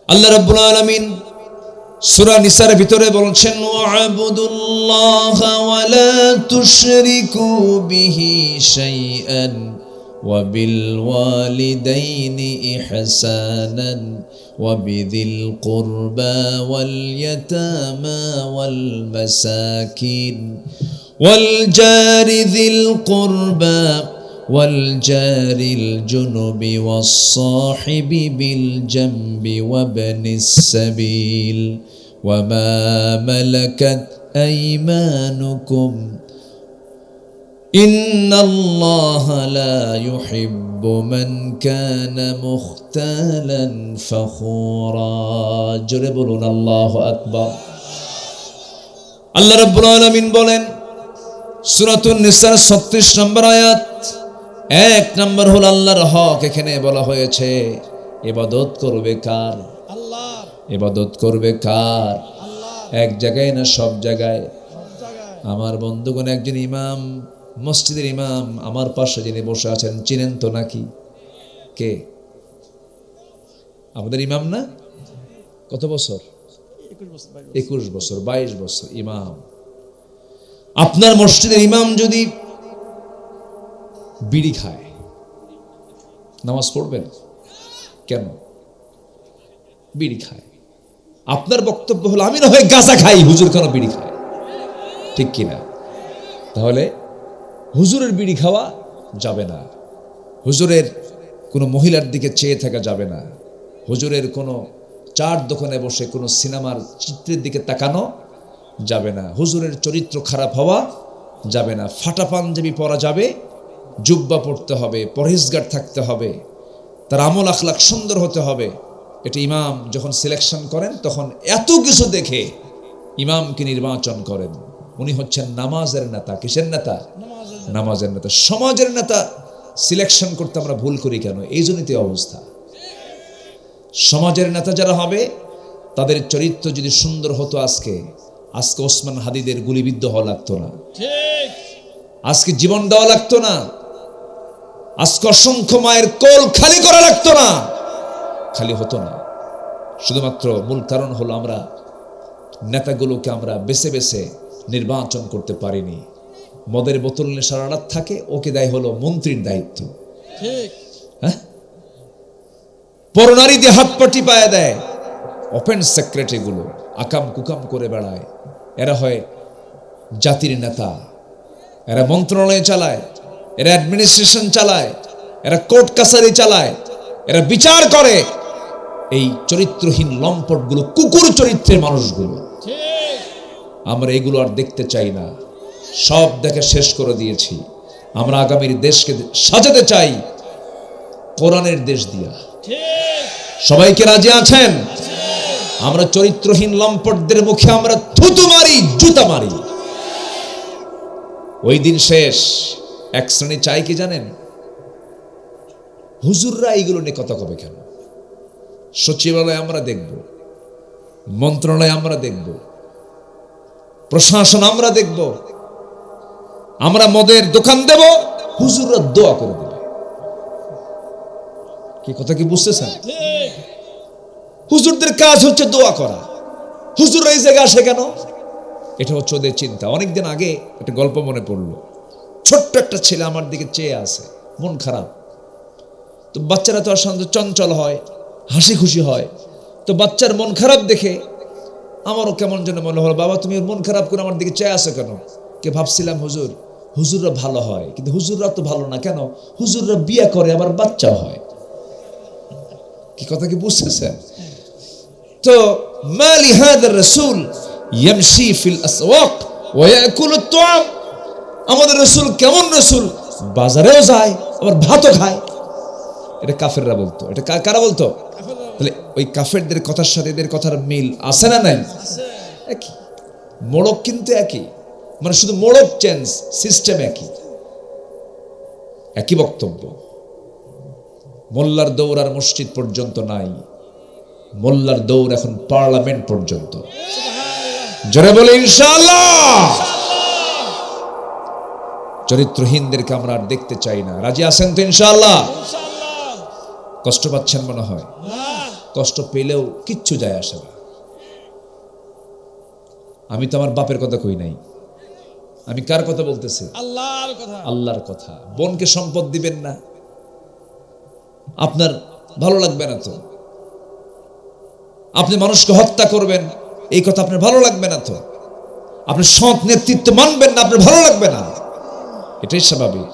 আল্লাহ রাব্বুল আলামিন সূরা নিসার ভিতরে বলছেন, ওয়া'বুদুল্লাহা ওয়া লা তুশরিকু বিহি শাইআন ওয়া বিল ওয়ালিদাইনি ইহসানান ওয়া বিযিল কুরবা ওয়াল ইয়াতামা ওয়াল মাসাকিন ওয়াল জারি যিল কুরবা والجار الجنب والصاحب بالجنب وابن السبيل وما ملكت أيمانكم إن الله لا يحب من كان مختالا فخورا جربون الله أكبر الله رب العالمين বলেন সূরাতুন নিসার 36 নম্বর আয়াত, 1 নম্বর হলো আল্লাহর হক। এখানে বলা হয়েছে ইবাদত করবে কার? আল্লাহর। ইবাদত করবে কার? আল্লাহর। এক জায়গায় না সব জায়গায়? আমার বন্ধুগণ, একজন ইমাম, মসজিদের ইমাম আমার পাশে যিনি বসে আছেন, চিনেন তো নাকি? কে? আমাদের ইমাম না? কত বছর? 21 বছর 22 বছর ইমাম। আপনার মসজিদের ইমাম যদি বিড়ি খায়, নামাজ পড়বেন কেন? বিড়ি খায়। আপনার বক্তব্য হলো আমি না হয় গাঁজা খাই, হুজুর কেন বিড়ি খায়? ঠিক কিনা? তাহলে হুজুরের বিড়ি খাওয়া যাবে না, হুজুরের কোনো মহিলার দিকে চেয়ে থাকা যাবে না, হুজুরের কোনো চার দোকানে বসে কোনো সিনেমার চিত্রের দিকে তাকানো যাবে না, হুজুরের চরিত্র খারাপ হওয়া যাবে না, ফাটা পাঞ্জাবি পরা যাবে, জুব্বা পড়তে হবে, পরহেজগার থাকতে হবে, তার আমল আখলাক সুন্দর হতে হবে। এটা ইমাম যখন সিলেকশন করেন তখন এত কিছু দেখে ইমামকে নির্বাচন করেন। উনি হচ্ছেন নামাজের নেতা। কিসের নেতা? নামাজের নেতা। সমাজের নেতা সিলেকশন করতে আমরা ভুল করি কেন? এই জন্যই তো অবস্থা। সমাজের নেতা যারা হবে তাদের চরিত্র যদি সুন্দর হতো, আজকে ওসমান হাদিদের গুলিবিদ্ধ হওয়া লাগতো না, আজকে জীবন দেওয়া লাগতো না, আজকে অসংখ্য মায়ের কোল খালি করা লাগতো না, খালি হতো না। শুধুমাত্র মূল কারণ হলো আমরা নেতাগুলোকে আমরা বেছে বেছে নির্বাচন করতে পারিনি। মদের বোতল নিয়ে সারা রাত থাকে, ওকে দেয় হলো মন্ত্রীর দায়িত্ব। হ্যাঁ, পরনারী দিয়ে হাত পাটি পায়ে দেয়, ওপেন সেক্রেটারি গুলো আকাম কুকাম করে বেড়ায়। এরা হয় জাতির নেতা, এরা মন্ত্রণালয় চালায়, এরা অ্যাডমিনিস্ট্রেশন চালায়, এরা কোর্ট কাছারি চালায়, এরা বিচার করে। এই চরিত্রহীন লম্পটগুলো, কুকুর চরিত্রের মানুষগুলো, আমরা এগুলো আর দেখতে চাই না। সব দেখে শেষ করে দিয়েছি। আমরা আগামীর দেশকে সাজাতে চাই কোরআনের দেশ দিয়া। সবাইকে রাজি আছেন? আমরা চরিত্রহীন লম্পটদের মুখে আমরা থুতু মারি, জুতা মারি। ওই দিন শেষ। এক শ্রেণী চাই কি জানেন? হুজুররা এইগুলো নিয়ে কথা কবে কেন? সচিবালয় আমরা দেখব, মন্ত্রণালয় আমরা দেখব, প্রশাসন আমরা দেখব, আমরা মদের দোকান দেব, হুজুররা দোয়া করে দেবে। কি কথা কি বুঝতেছেন? হুজুরদের কাজ হচ্ছে দোয়া করা। হুজুররা এই জায়গায় আসে কেন? এটা হচ্ছে ওদের চিন্তা। অনেকদিন আগে একটা গল্প মনে পড়লো। ছোট্ট একটা ছেলে আমার দিকে চেয়ে আছে, মন খারাপ। তো বাচ্চারা তো আর চঞ্চল হয়, হাসি খুশি হয়। তো বাচ্চার মন খারাপ দেখে আমারও কেমন যেন মনে হলো, বাবা তুমি মন খারাপ করে আমার দিকে চেয়ে আসো কেন? কে ভাবছিলাম হুজুররা ভালো হয়, কিন্তু হুজুররা তো ভালো না। কেন? হুজুররা বিয়ে করে আবার বাচ্চা হয়। কি কথা কি বুঝতেছেন? তো মালি হাদার রাসূল ইয়ামশি ফিল আসওয়াক ওয়া ইয়াকুলুত তুআম। আমাদের রাসূল কেমন রাসূল? বাজারেও যায় আবার ভাতও খায়। এটা কাফেররা বলতো। এটা কারা বলতো? তাহলে ওই কাফেরদের কথার সাথে এদের কথার মিল আছে না নাই? একই মোড়ক, কিন্তু একই, মানে শুধু মোড়ক চেঞ্জ, সিস্টেম একই, একই বক্তব্য। মোল্লার দৌড় আর মসজিদ পর্যন্ত নাই, মোল্লার দৌড় এখন পার্লামেন্ট পর্যন্ত। জোরে বলে ইনশাআল্লাহ। চরিত্রহীনদেরকে আমরা আর দেখতে চাই না। রাজি আছেন তো ইনশাআল্লাহ? কষ্ট পাচ্ছেন মনে হয়? কষ্ট পেলেও কিচ্ছু যায় আসে না। আমি তো আমার বাপের কথা কই নাই, আমি কার কথা বলতেছি? আল্লাহর কথা। আল্লাহর কথা। বোনকে সম্পদ দিবেন না, আপনার ভালো লাগবে না তো। আপনি মানুষকে হত্যা করবেন, এই কথা আপনার ভালো লাগবে না তো। আপনি সৎ নেতৃত্ব মানবেন না, আপনার ভালো লাগবে না। এটাই স্বাভাবিক।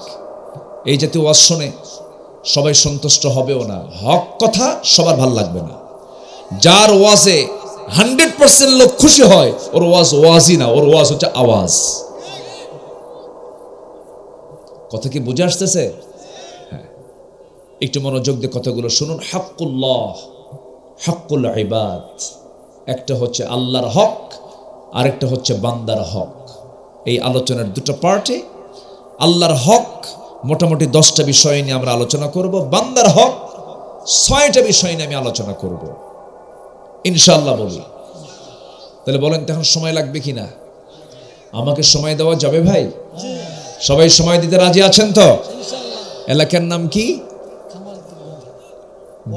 এই জাতীয় ওয়াজ শুনে সবাই সন্তুষ্ট হবেও না। হক কথা সবার ভালো লাগবে না। যার ওয়াজে 100% লোক খুশি হয়, ওর ওয়াজ ওয়াজই না, ওর ওয়াজ হচ্ছে আওয়াজ। কথা কি বুঝে আসতেছে? হ্যাঁ, একটু মনোযোগ দিয়ে কথাগুলো শুনুন। হাক্কুল্লাহ, হাক্কুল ইবাদ। একটা হচ্ছে আল্লাহর হক, আরেকটা হচ্ছে বান্দার হক। এই আলোচনার দুটো পার্টে। আল্লাহর হক মোটামুটি 10টা বিষয় নিয়ে আমরা আলোচনা করব। বান্দার হক 6টা বিষয় নিয়ে আমি আলোচনা করব ইনশাআল্লাহ। বলি তাহলে বলেন তো এখন সময় লাগবে কিনা? আমাকে সময় দেওয়া যাবে ভাই? সবাই সময় দিতে রাজি আছেন তো? এলাকার নাম কি?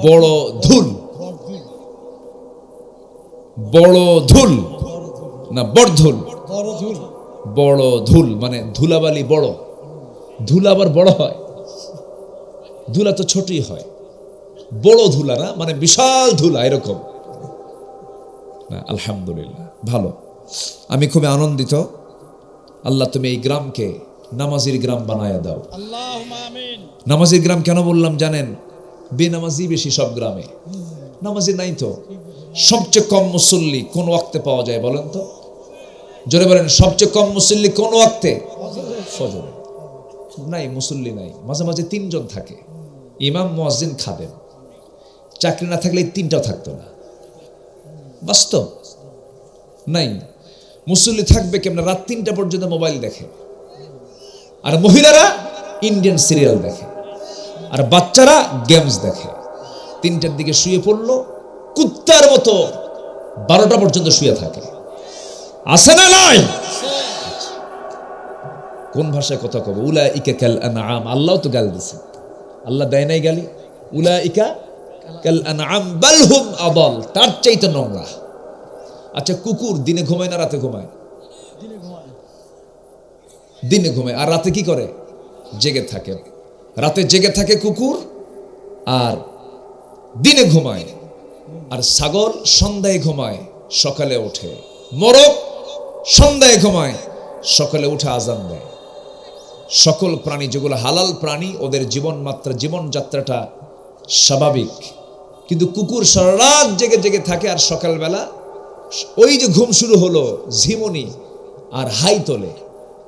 বড় ধুল। বড় ধুল না বড়ধুল? বড় ধুল, মানে ধুলাবালি বড়, ধুলা আবার বড় হয়, ধুলা তো ছোটই হয়, বড় ধুলা না, মানে বিশাল ধুলা এরকম না। আলহামদুলিল্লাহ, ভালো, আমি খুবই আনন্দিত। আল্লাহ তুমি এই গ্রামকে নামাজির গ্রাম বানায়া দাও। আল্লাহুম্মা আমিন। নামাজির গ্রাম কেন বললাম জানেন? বেনামাজি বেশি সব গ্রামে, নামাজি নাই তো। সবচেয়ে কম মুসল্লি কোন ওয়াক্তে পাওয়া যায় বলেন তো? জোরে বলেন, সবচেয়ে কম মুসল্লি কোন ওয়াক্তে? ফজরে। নাই, মুসল্লি নাই। মাঝে মাঝে তিনজন থাকে, ইমাম, মুয়াজ্জিন, খাদেম। চাকরি না থাকলে এই তিনটাও থাকতো না, বাস্তব। নাই, মুসল্লি থাকবে কেমন? রাত 3টা পর্যন্ত মোবাইল দেখে, আর মহিলারা ইন্ডিয়ান সিরিয়াল দেখে, আর বাচ্চারা গেমস দেখে। 3টার দিকে শুয়ে পড়লো, কুত্তার মতো 12টা পর্যন্ত শুয়ে থাকে। আছে না নাই? কোন ভাষায় কথা কব? উলাইকা কাল আনআম। আল্লাহ তো গাল দিছে, আল্লাহ দেয় নাই গালি? উলাইকা কাল আনআম বাল হুম আদাল, তার চাইতে নোংরা। আচ্ছা, কুকুর দিনে ঘুমায় না রাতে ঘুমায়? দিনে ঘুমায়। আর রাতে কি করে? জেগে থাকে। রাতে জেগে থাকে কুকুর, আর দিনে ঘুমায়। আর ছাগল সন্ধ্যায় ঘুমায়, সকালে ওঠে। মোরগ সন্ধ্যায় ঘুমায়, সকালে উঠে আজান দেয়। সকল প্রাণী যেগুলো হালাল প্রাণী, ওদের জীবনযাত্রাটা স্বাভাবিক। কিন্তু কুকুর সারা রাত জেগে জেগে থাকে, আর সকালবেলা ওই যে ঘুম শুরু হলো, ঝিমুনি আর হাই তোলে।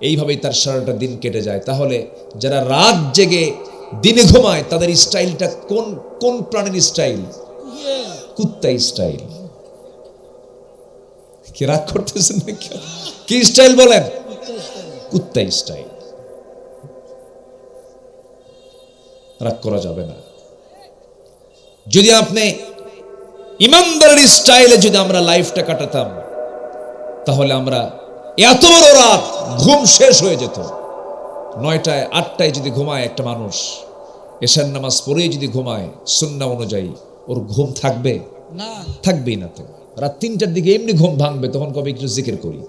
এইভাবেই তার সারাটা দিন কেটে যায়। তাহলে যারা রাত জেগে দিনে ঘুমায়, তাদের স্টাইলটা কোন প্রাণীর স্টাইল? কুত্তা স্টাইল। কি রাগ করতেছেন নাকি? কি স্টাইল বলেন? কুত্তা স্টাইল। রাগ করা যাবে না। যদি আপনি ইমানদারের স্টাইলে যদি আমরা লাইফটা কাটাতাম, তাহলে আমরা এত বড় রাত ঘুম শেষ হয়ে যেত। 9টায় 8টায় যদি ঘুমায় একটা মানুষ, এশার নামাজ পড়েই যদি ঘুমায় সুন্নাহ অনুযায়ী, ওর ঘুম থাকবে না? থাকবেই না। তো রাত 3টার দিকে এমনি ঘুম ভাঙবে, তখন কবে একটু জিকির করি,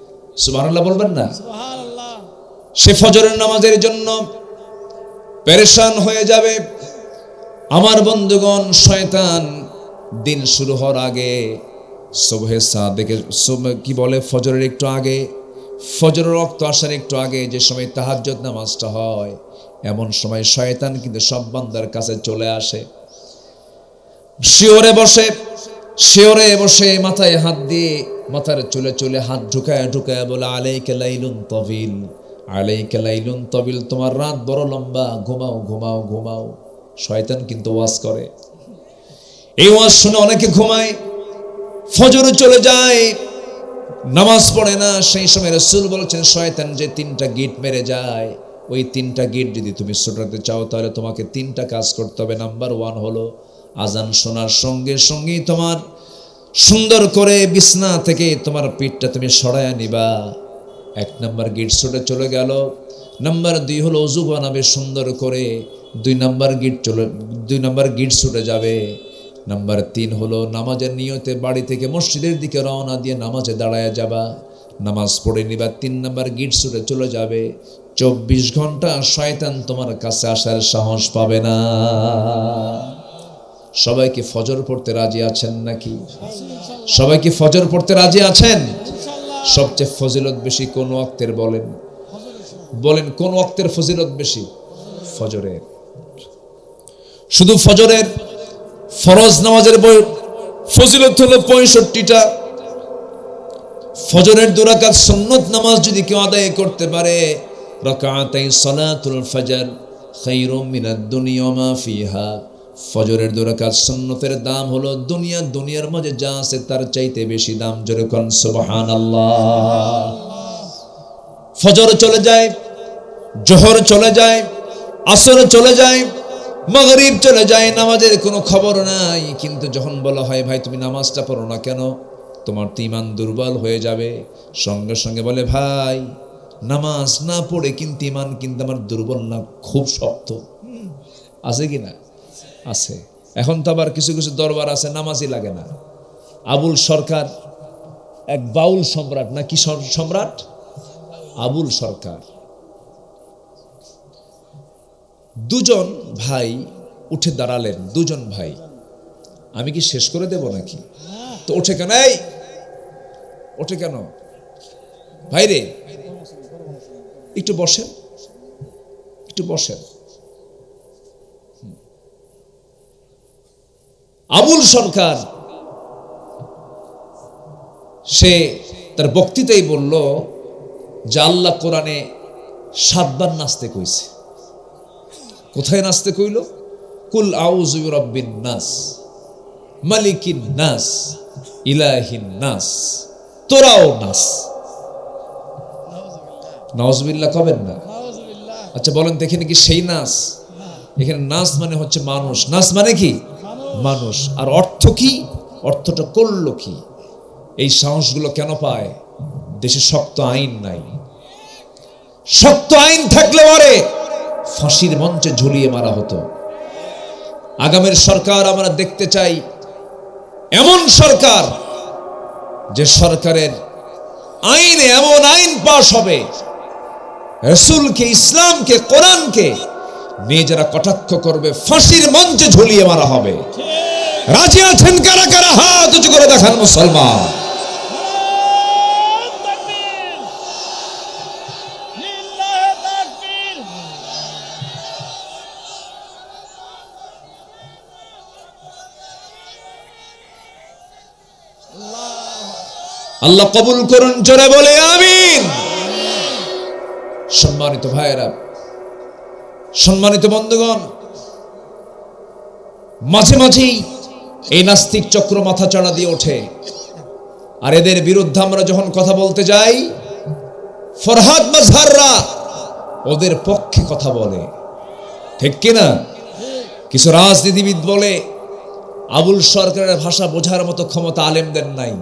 সুবহানাল্লাহ বলবেন না? সুবহানাল্লাহ। সে ফজরের নামাজের জন্য পেরেশান হয়ে যাবে। আমার বন্ধুগণ, শয়তান দিন শুরু হওয়ার আগে, সুবহে সাদেকে, কি বলে, ফজরের একটু আগে, ফজরের রক্ত আসার একটু আগে, যে সময় তাহাজ্জুদ নামাজটা হয়, এমন সময় শয়তান কিন্তু সব বান্দার কাছে চলে আসে। শিওরে বসে মাথায় হাত দিয়ে, মাথার চুলে হাত ঢুকায় বলে, আলাইকা লাইলুন তাবিল, আলাইকা লাইলুন তাবিল, তোমার রাত বড় লম্বা, ঘুমাও ঘুমাও ঘুমাও। শয়তান কিন্তু ওয়াজ করে। এই ওয়াজ শুনে অনেকে ঘুমায়, ফজর চলে যায়, নামাজ পড়ে না। সেই সময় রাসূল বলেছেন, শয়তান যে 3টা গিট মেরে যায়, ওই 3টা গিট যদি তুমি ছুটাতে চাও, তাহলে তোমাকে 3টা কাজ করতে হবে। নাম্বার 1 হলো, আজান শোনার সঙ্গে সঙ্গেই তোমার সুন্দর করে বিছনা থেকে তোমার পিঠটা তুমি সরায়া নিবা। 1 নাম্বার গিট ছুটে চলে গেল। নাম্বার 2 হলো, ওযু বানাবে সুন্দর করে, 2 নাম্বার গিট ছুটে যাবে। নাম্বার 3 হলো, নামাজের নিয়তে বাড়ি থেকে মসজিদের দিকে রওনা দিয়ে নামাজে দাঁড়ায় যাবা, নামাজ পড়ে নিবা, 3 নাম্বার গিট ছুটে চলে যাবে। 24 ঘন্টা শয়তান তোমার কাছে আসার সাহস পাবে না। সবাই কি ফজর পড়তে রাজি আছেন নাকি? সবাই কি ফজর পড়তে রাজি আছেন? সবচেয়ে ফজিলত বেশি কোন ওয়াক্তের বলেন? কোন ওয়াক্তের ফজিলত বেশি? ফজরের। শুধু ফজরের ফরজ নামাজের ফজিলত হলো 65টা। ফজরের 2 রাকাত সুন্নত নামাজ যদি কেউ আদায় করতে পারে, রাকাতাই সালাতুল ফজর খায়রুম মিনাদ দুনিয়া ওয়া মা ফিহা, ফজরের 2 রাকাত সুন্নতের দাম হলো দুনিয়ার মাঝে যা আছে তার চাইতে বেশি দাম। জোরে কোন সুবহানাল্লাহ। ফজর চলে যায়, জোহর চলে যায়, আসর চলে যায়, মাগরিব চলে যায়, নামাজের কোনো খবর নাই। কিন্তু যখন বলা হয়, ভাই তুমি নামাজটা পড়ো না কেন, তোমার তো ঈমান দুর্বল হয়ে যাবে, সঙ্গে সঙ্গে বলে, ভাই নামাজ না পড়ে কিন্তু ঈমান কিন্তু আমার দুর্বল না, খুব শক্ত। আছে কি না? আছে। এখন তো আবার কিছু কিছু দরবার আছে, নামাজই লাগে না। আবুল সরকার এক বাউল সম্রাট, না কি সম্রাট, আবুল সরকার। দুজন ভাই উঠে দাঁড়ালেন, দুজন ভাই। আমি কি শেষ করে দেব নাকি? তো ওঠে কেন? এই ওঠে কেন ভাই রে? একটু বসেন, একটু বসেন। আবুল সরকার সে তার বক্তৃতায় বলল যে আল্লাহ কোরআনে 7 বার নাচতে কইছে। কোথায় নাচতে কইল? কুল আউযু বিরাব্বিন নাস, মালিকিন নাস, ইলাহিন নাস। তোরাও নাচ। নাউজুবিল্লাহ কবেন না? আচ্ছা বলেন দেখে নাকি সেই নাচ? এখানে নাচ মানে হচ্ছে মানুষ। নাচ মানে কি? মানুষ। আর অর্থ কি? অর্থটা করলো কি? এই সাহসগুলো কেন পায়? দেশে শক্ত আইন নাই। শক্ত আইন থাকলে পরে ফাঁসির মঞ্চে ঝুলিয়ে মারা হতো। আগামীর সরকার আমরা দেখতে চাই এমন সরকার, যে সরকারের আইনে এমন আইন পাশ হবে, রাসূলকে, ইসলামকে, কোরআনকে নিয়ে যারা কটাক্ষ করবে ফাঁসির মঞ্চে ঝুলিয়ে মারা হবে। রাজি আছেন কারা কারা? হাত উঁচু করে দেখান মুসলমান। আল্লাহ কবুল করুন, জোরে বলে আমিন। সম্মানিত ভাইয়েরা, সম্মানিত বন্ধুগণ, মাঝে মাঝেই এই নাস্তিক চক্র মাথা চাড়া দিয়ে ওঠে। আর এদের বিরুদ্ধে আমরা যখন কথা বলতে যাই, ফরহাদ মাজহাররা ওদের পক্ষে কথা বলে, ঠিক কিনা? কিছু রাজনীতিবিদ বলে আবুল সরকারের ভাষা বোঝার মতো ক্ষমতা আলেমদের নাই।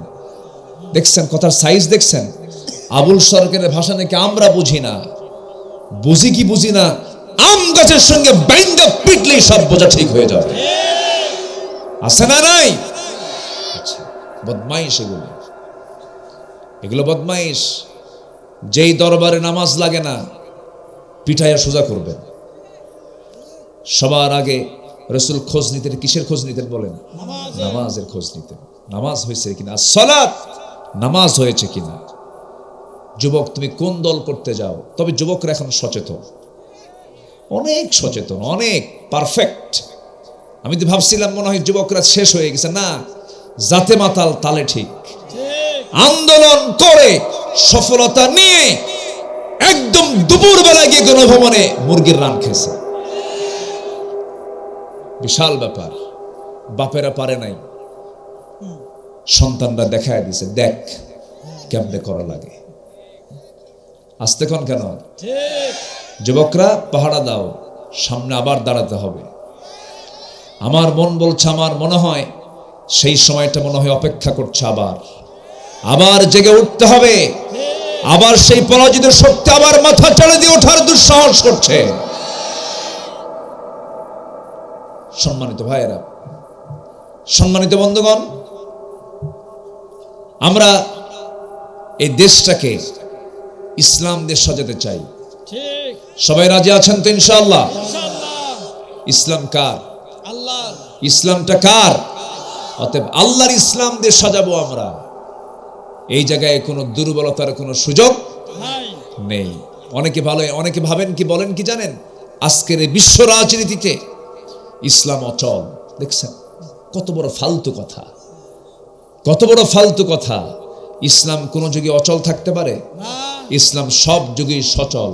দেখছেন কথার সাইজ? দেখছেন আবুল সরকারের ভাষা নাকি আমরা বুঝি না। বুঝি কি বুঝি না, আম গাছের সঙ্গে বাইন্দা পিটলেই সব বোঝা ঠিক হয়ে যাবে। আছে না নাই? আচ্ছা, বদমাইশ এগুলো, এগুলো বদমাইশ। যেই দরবারে নামাজ লাগে না পিঠাইয়া সোজা করবেন। সবার আগে রাসূল খোঁজ নিতেন, কিসের খোঁজ নিতেন বলেন? নামাজের খোঁজ নিতেন। নামাজ হয়েছে কিনা, সালাত নামাজ হয়েছে কিনা। যুবক তুমি কোন দল করতে যাও? তবে যুবকরা এখন সচেতন, অনেক সচেতন, অনেক পারফেক্ট। আমি তো ভাবছিলাম মনে হয় যুবকরা শেষ হয়ে গেছে। না, জাতে মাতাল তালে ঠিক। আন্দোলন করে সফলতা নিয়ে একদম দুপুর বেলা গিয়ে গণভবনে মুরগির রান খেয়েছে। বিশাল ব্যাপার। বাপেরা পারে নাই, সন্তানরা দেখায় দিছে, দেখ কেমনে করা লাগে। আসতে কোন কেন? যুবকরা পাহারা দাও, সামনে আবার দাঁড়াতে হবে। আমার মন বলছে, আমার মনে হয় সেই সময়টা মনে হয় অপেক্ষা করছে। আবার জেগে উঠতে হবে। আবার সেই পরাজিত শক্তি আবার মাথা চাড়ে দিয়ে ওঠার দুঃসাহস করছে। সম্মানিত ভাইয়েরা, সম্মানিত বন্ধুগণ, আমরা এই দেশটাকে ইসলাম দেশ সাজাতে চাই। সবাই রাজি আছেন তো ইনশাআল্লাহ? ইসলাম কার? আল্লাহ। ইসলামটা কার? অতএব আল্লাহর ইসলাম দেশ সাজাবো আমরা। এই জায়গায় কোনো দুর্বলতার কোনো সুযোগ নেই। অনেকে ভাবেন কি, বলেন কি জানেন, আজকের এই বিশ্ব রাজনীতিতে ইসলাম অচল। দেখছেন কত বড় ফালতু কথা, কত বড় ফালতু কথা। ইসলাম কোন যুগে অচল থাকতে পারে? ইসলাম সব যুগেই সচল।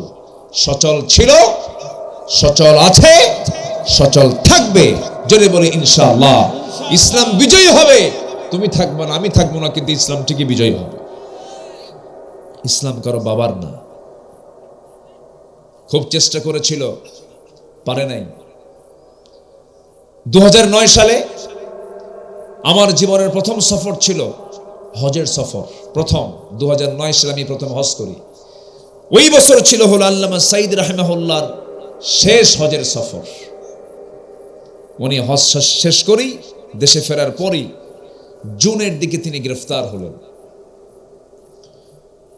সচল ছিল, সচল আছে, সচল থাকবে। জোরে বলে ইনশাআল্লাহ। ইসলাম বিজয়ী হবে। তুমি থাকবে না, আমি থাকবো না, কিন্তু ইসলাম ঠিকই বিজয়ী হবে। ইসলাম কারো বাবার না। খুব চেষ্টা করেছিল, পারে নাই। 2009 সালে আমার জীবনের প্রথম সফর ছিল হজের সফর। প্রথম 2009 সালে আমি প্রথম হজ করি। ওই বছর ছিল হলো আল্লামা সাইদ রাহিমাহুল্লাহর শেষ হজের সফর। উনি হজ শেষ করি দেশে ফেরার পরই জুনের দিকে তিনি গ্রেফতার হলেন।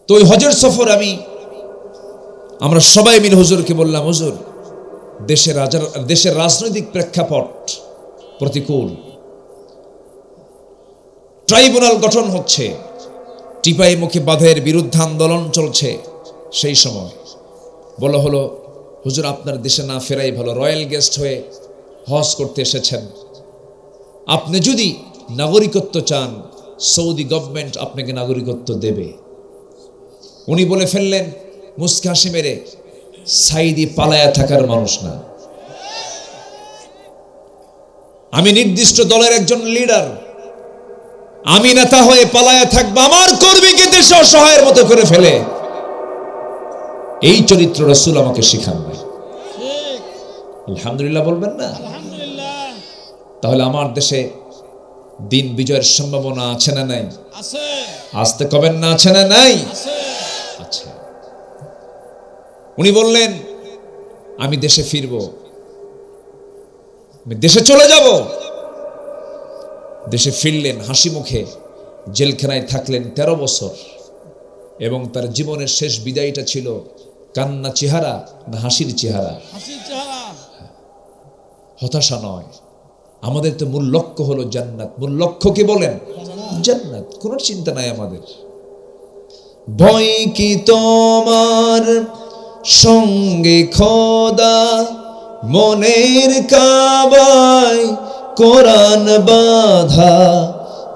তো ওই হজের সফর আমি আমরা সবাই মিলে হুজুরকে বললাম, হুজুর দেশের রাজনৈতিক প্রেক্ষাপট প্রতিকূল, ট্রাইব্যুনাল গঠন হচ্ছে, টিপাইমুখী বাঁধের বিরুদ্ধে আন্দোলন চলছে। সেই সময় বলা হলো, হুজুর আপনার দেশে না ফেরাই ভালো, রয়্যাল গেস্ট হয়ে হজ করতে এসেছেন, আপনি যদি নাগরিকত্ব চান সৌদি গভর্নমেন্ট আপনাকে নাগরিকত্ব দেবে। উনি বলে ফেললেন মুস্কি হাসি মেরে, সাইদি পালায়া থাকার মানুষ না, আমি নির্দিষ্ট দলের একজন লিডার, আমি নেতা হয়ে পালায়া থাকবো, আমার কর্মীকে দেশে অসহায়ের মতো করে ফেলে। এই চরিত্র রাসূল আমাকে শিখান নাই। ঠিক। আলহামদুলিল্লাহ বলবেন না? আলহামদুলিল্লাহ। তাহলে আমার দেশে দিন বিজয়ের সম্ভাবনা আছে না নাই? আছে। আসতে কবেন না আছে না নাই? আছে। আচ্ছা, উনি বললেন আমি দেশে ফিরবো, আমি দেশে চলে যাব। দেশে ফিরলেন হাসি মুখে, জেলখানায় থাকলেন 13 বছর, এবং তার জীবনের শেষ বিদায়টা ছিল কান্না চেহারা না হাসির চেহারা? হাসির চেহারা। হতাশা নয়, আমাদের তো মূল লক্ষ্য হলো জান্নাত। মূল লক্ষ্য কি বলেন? জান্নাত। কোনো চিন্তা নাই আমাদের। ভয় কি তোমার সঙ্গে খোদা, মনের কাবায় কোরআন বাঁধা,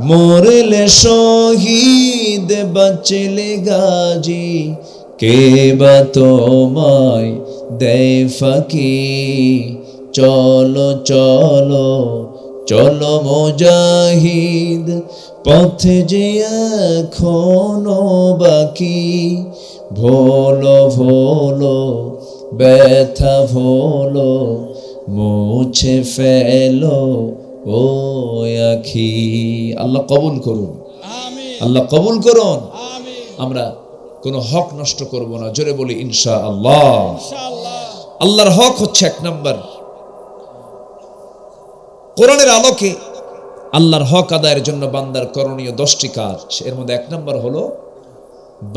মরলে শহীদ বাঁচলে গাজী, কে বা তোমায় দেয় ফাঁকি। চলো চলো চলো মুজাহিদ, পথে যে এখনো বাকি, ভোলো ভোলো ব্যথা ভোলো, মুছে ফেলো ও আখি। আল্লাহ কবুল করুন, আমিন। আল্লাহ কবুল করুন। আমিন। আমরা কোনো হক নষ্ট করব না, জোরে বলি ইনশাআল্লাহ। ইনশাআল্লাহ। আল্লাহর হক হচ্ছে 1 নাম্বার, কোরআনের আলোকে আল্লাহর হক আদায়ের জন্য বান্দার করণীয় 10টি কাজ। এর মধ্যে 1 নাম্বার হলো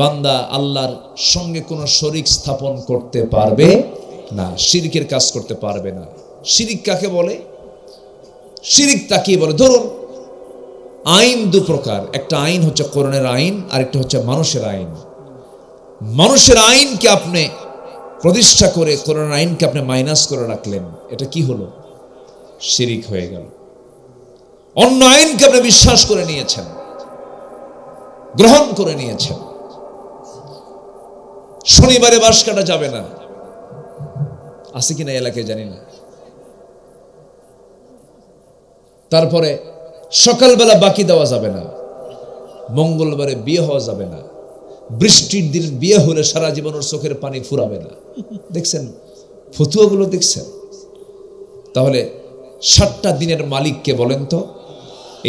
বান্দা আল্লাহর সঙ্গে কোনো শরীক স্থাপন করতে পারবে না, শিরকের কাজ করতে পারবে না। শিরিক কাকে বলে? শিরিক তাকে বলে, ধরুন আইন 2 প্রকার, একটা আইন হচ্ছে কোরআনের আইন, আরেকটা হচ্ছে মানুষের আইন। মানুষের আইনকে আপনি প্রতিষ্ঠা করে কোরআনের আইনকে আপনি মাইনাস করে রাখলেন, এটা কি হলো? শিরিক হয়ে গেল। অন্য আইনকে আপনি বিশ্বাস করে নিয়েছেন, গ্রহণ করে নিয়েছেন। শনিবারে বাঁশ কাটা যাবে না, আছে কিনা এলাকায় জানি না। তারপরে সকালবেলা বাকি দেওয়া যাবে না, মঙ্গলবারে বিয়ে হওয়া যাবে না, বৃষ্টির দিন বিয়ে হলে সারা জীবন ওর চোখের পানি ফুরাবে না। দেখছেন ফতুয়াগুলো, দেখছেন? তাহলে 7টা দিনের মালিক কে বলেন তো?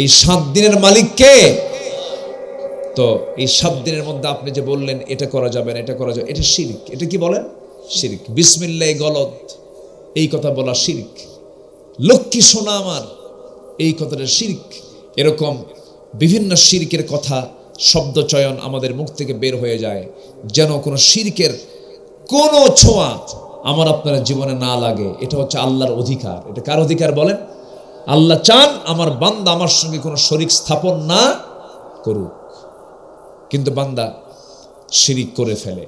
এই 7 দিনের মালিক কে? তো এই 7 দিনের মধ্যে আপনি যে বললেন এটা করা যাবে না, এটা করা যাবে, এটা শিরক। এটা কি বলেন? শিরক। বিসমিল্লাহ গলত, এই কথা বলা শিরক। লক্ষ্মী সোনা আমার, এই কথাটা শিরক। এরকম বিভিন্ন শিরকের কথা, শব্দ চয়ন আমাদের মুখ থেকে বের হয়ে যায়, যেন কোনো শিরকের কোনো ছোঁয়া আমার আপনার জীবনে না লাগে। এটা হচ্ছে আল্লাহর অধিকার। এটা কার অধিকার বলেন? আল্লাহ চান আমার বান্দা আমার সঙ্গে কোনো শরীক স্থাপন না করুক, কিন্তু বান্দা শিরিক করে ফেলে।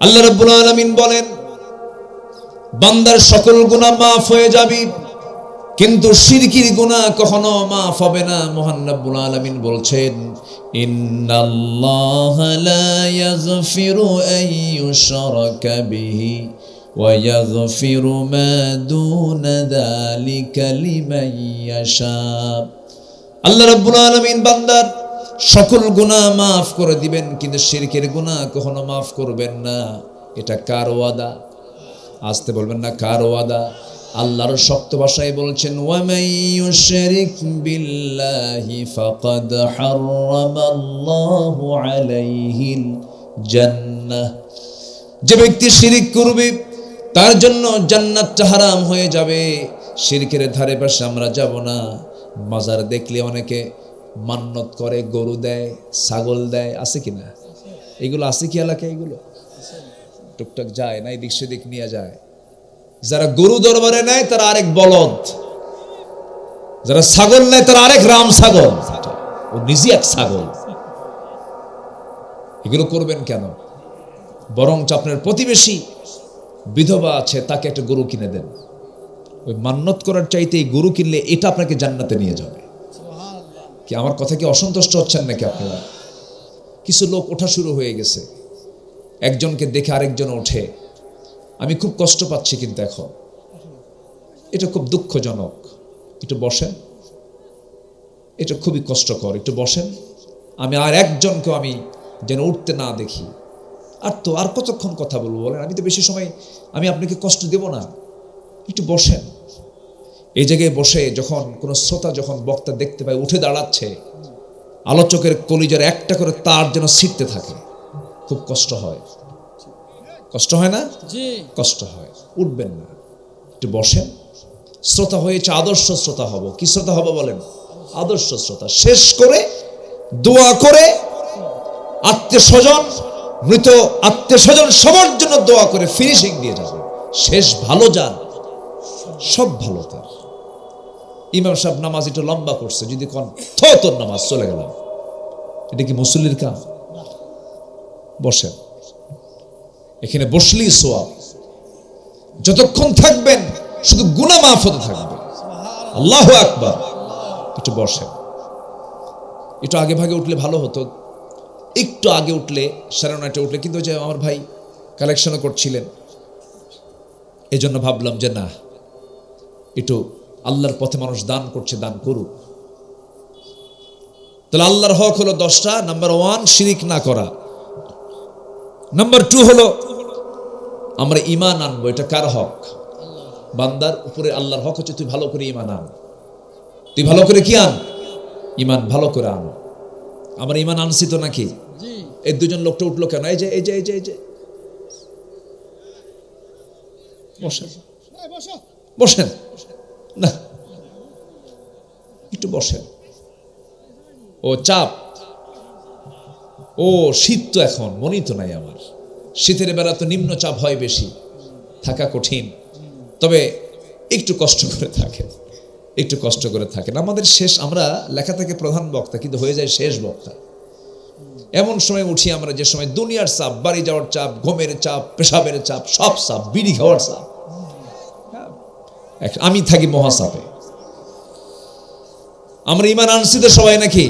আল্লাহ রাব্বুল আলামিন বলেন বান্দার সকল গুনাহ মাফ হয়ে যাবে, কিন্তু শিরকির গুনাহ কখনো মাফ হবে না। মহান রব্বুল আলামিন বলছেন ইন্নাল্লাহা লা ইয়াগফিরু আন ইউশরাকা বিহি ওয়া ইয়াগফিরু মা দুনা যালিকা লিমান ইয়াশা। আল্লাহ রাব্বুল আলামিন বান্দার সকল গুনাহ মাফ করে দিবেন, কিন্তু শিরকের গুনাহ কখনো মাফ করবেন না। এটা কার ওয়াদা? আসতে বলবেন না, কার ওয়াদা? আল্লাহর শক্ত ভাষায় বলছেন ওয়া মান ইউশরিক বিল্লাহি ফাকাদ হারামাল্লাহু আলাইহিল জান্নাহ। যে ব্যক্তি শিরিক করবে তার জন্য জান্নাতটা হারাম হয়ে যাবে। শিরকের ধারে পাশে আমরা যাব না। মাজার দেখলে অনেকে মান্নত করে, গরু দেয়, ছাগল দেয়, আছে কিনা? এগুলো আছে কি এলাকায়? এগুলো টুকটাক যায় না, এদিক সেদিক নিয়ে যায়। যারা গরু দরবারে নেয় তারা আরেক বলদ, যারা ছাগল নেয় তারা আরেক রাম ছাগল, ও নিজে এক ছাগল। এগুলো করবেন কেন? বরঞ্চ আপনার প্রতিবেশী বিধবা আছে, তাকে একটা গরু কিনে দেন। ওই মান্নত করার চাইতে এই গরু কিনলে এটা আপনাকে জান্নাতে নিয়ে যাবে। কি আমার কথা কি অসন্তুষ্ট হচ্ছেন নাকি আপনারা? কিছু লোক ওঠা শুরু হয়ে গেছে, একজনকে দেখে আরেকজন ওঠে। আমি খুব কষ্ট পাচ্ছি কিন্তু এখন, এটা খুব দুঃখজনক। একটু বসেন, এটা খুবই কষ্টকর, একটু বসেন। আমি আর একজনকেও আমি যেন উঠতে না দেখি। আর কতক্ষণ কথা বলবো বলেন? আমি তো বেশি সময় আমি আপনাকে কষ্ট দেব না, একটু বসেন। এই জায়গায় বসে যখন কোনো শ্রোতা যখন বক্তা দেখতে পায় উঠে দাঁড়াচ্ছে, আলোচকের কলিজার একটা করে তার যেন ছিটতে থাকে, খুব কষ্ট হয়। কষ্ট হয় না? জি। কষ্ট হয়। উঠবেন না, একটু বসেন। শ্রোতা হয়েছে, আদর্শ শ্রোতা হব। কি শ্রোতা হব বলেন? আদর্শ শ্রোতা। শেষ করে দোয়া করে আত্মীয় স্বজন, মৃত আত্মীয় স্বজন সবার জন্য দোয়া করে ফিনিশিং দিয়ে যাবে। শেষ ভালো যান, সব ভালো তার। ইমাম সাহেব নামাজ একটু লম্বা করছে, যদি কোন তোর নামাজ চলে গেলাম, এটা কি মুসল্লির কাম? বসেন, এখানে বসলেই সোয়াব। যতক্ষণ থাকবেন শুধু গুনাহ মাফ হতে থাকবে। আল্লাহু আকবার। একটু বসেন। একটু আগে ভাগে উঠলে ভালো হতো, একটু আগে উঠলে, 9:30 উঠলে। কিন্তু যে আমার ভাই কালেকশনও করছিলেন, এই জন্য ভাবলাম যে না, একটু আল্লাহর পথে মানুষ দান করছে, দান করুক। তাহলে আল্লাহর হক হলো 10টা। নাম্বার 1 শিরিক না করা। নাম্বার 2 হলো আমরা ঈমান আনবো। এটা কার হক? বান্দার উপরে আল্লাহর হক হচ্ছে তুই ভালো করে ঈমান আন। তুই ভালো করে কি আন? ঈমান ভালো করে আন। আমরা ঈমান আনছি তো নাকি? জি। এই দুজন লোকটা উঠলো কেন? এই যে এই যে এই যে এই যে বসেন, বসেন না, একটু বসেন। ও চাপ, ও শীত তো এখন মনেই তো নাই আমার। শীতের বেলা তো নিম্ন চাপ হয় বেশি, থাকা কঠিন। তবে একটু কষ্ট করে থাকেন, একটু কষ্ট করে থাকেন। আমাদের শেষ, আমরা লেখা থাকে প্রধান বক্তা, কিন্তু হয়ে যায় শেষ বক্তা। এমন সময় উঠি আমরা যে সময় দুনিয়ার চাপ, বাড়ি যাওয়ার চাপ, ঘুমের চাপ, পেশাবের চাপ, সব চাপ, বিড়ি খাওয়ার চাপ। আমি থাকি মহাচাপে। আমরা ঈমান আনছি তো সবাই নাকি?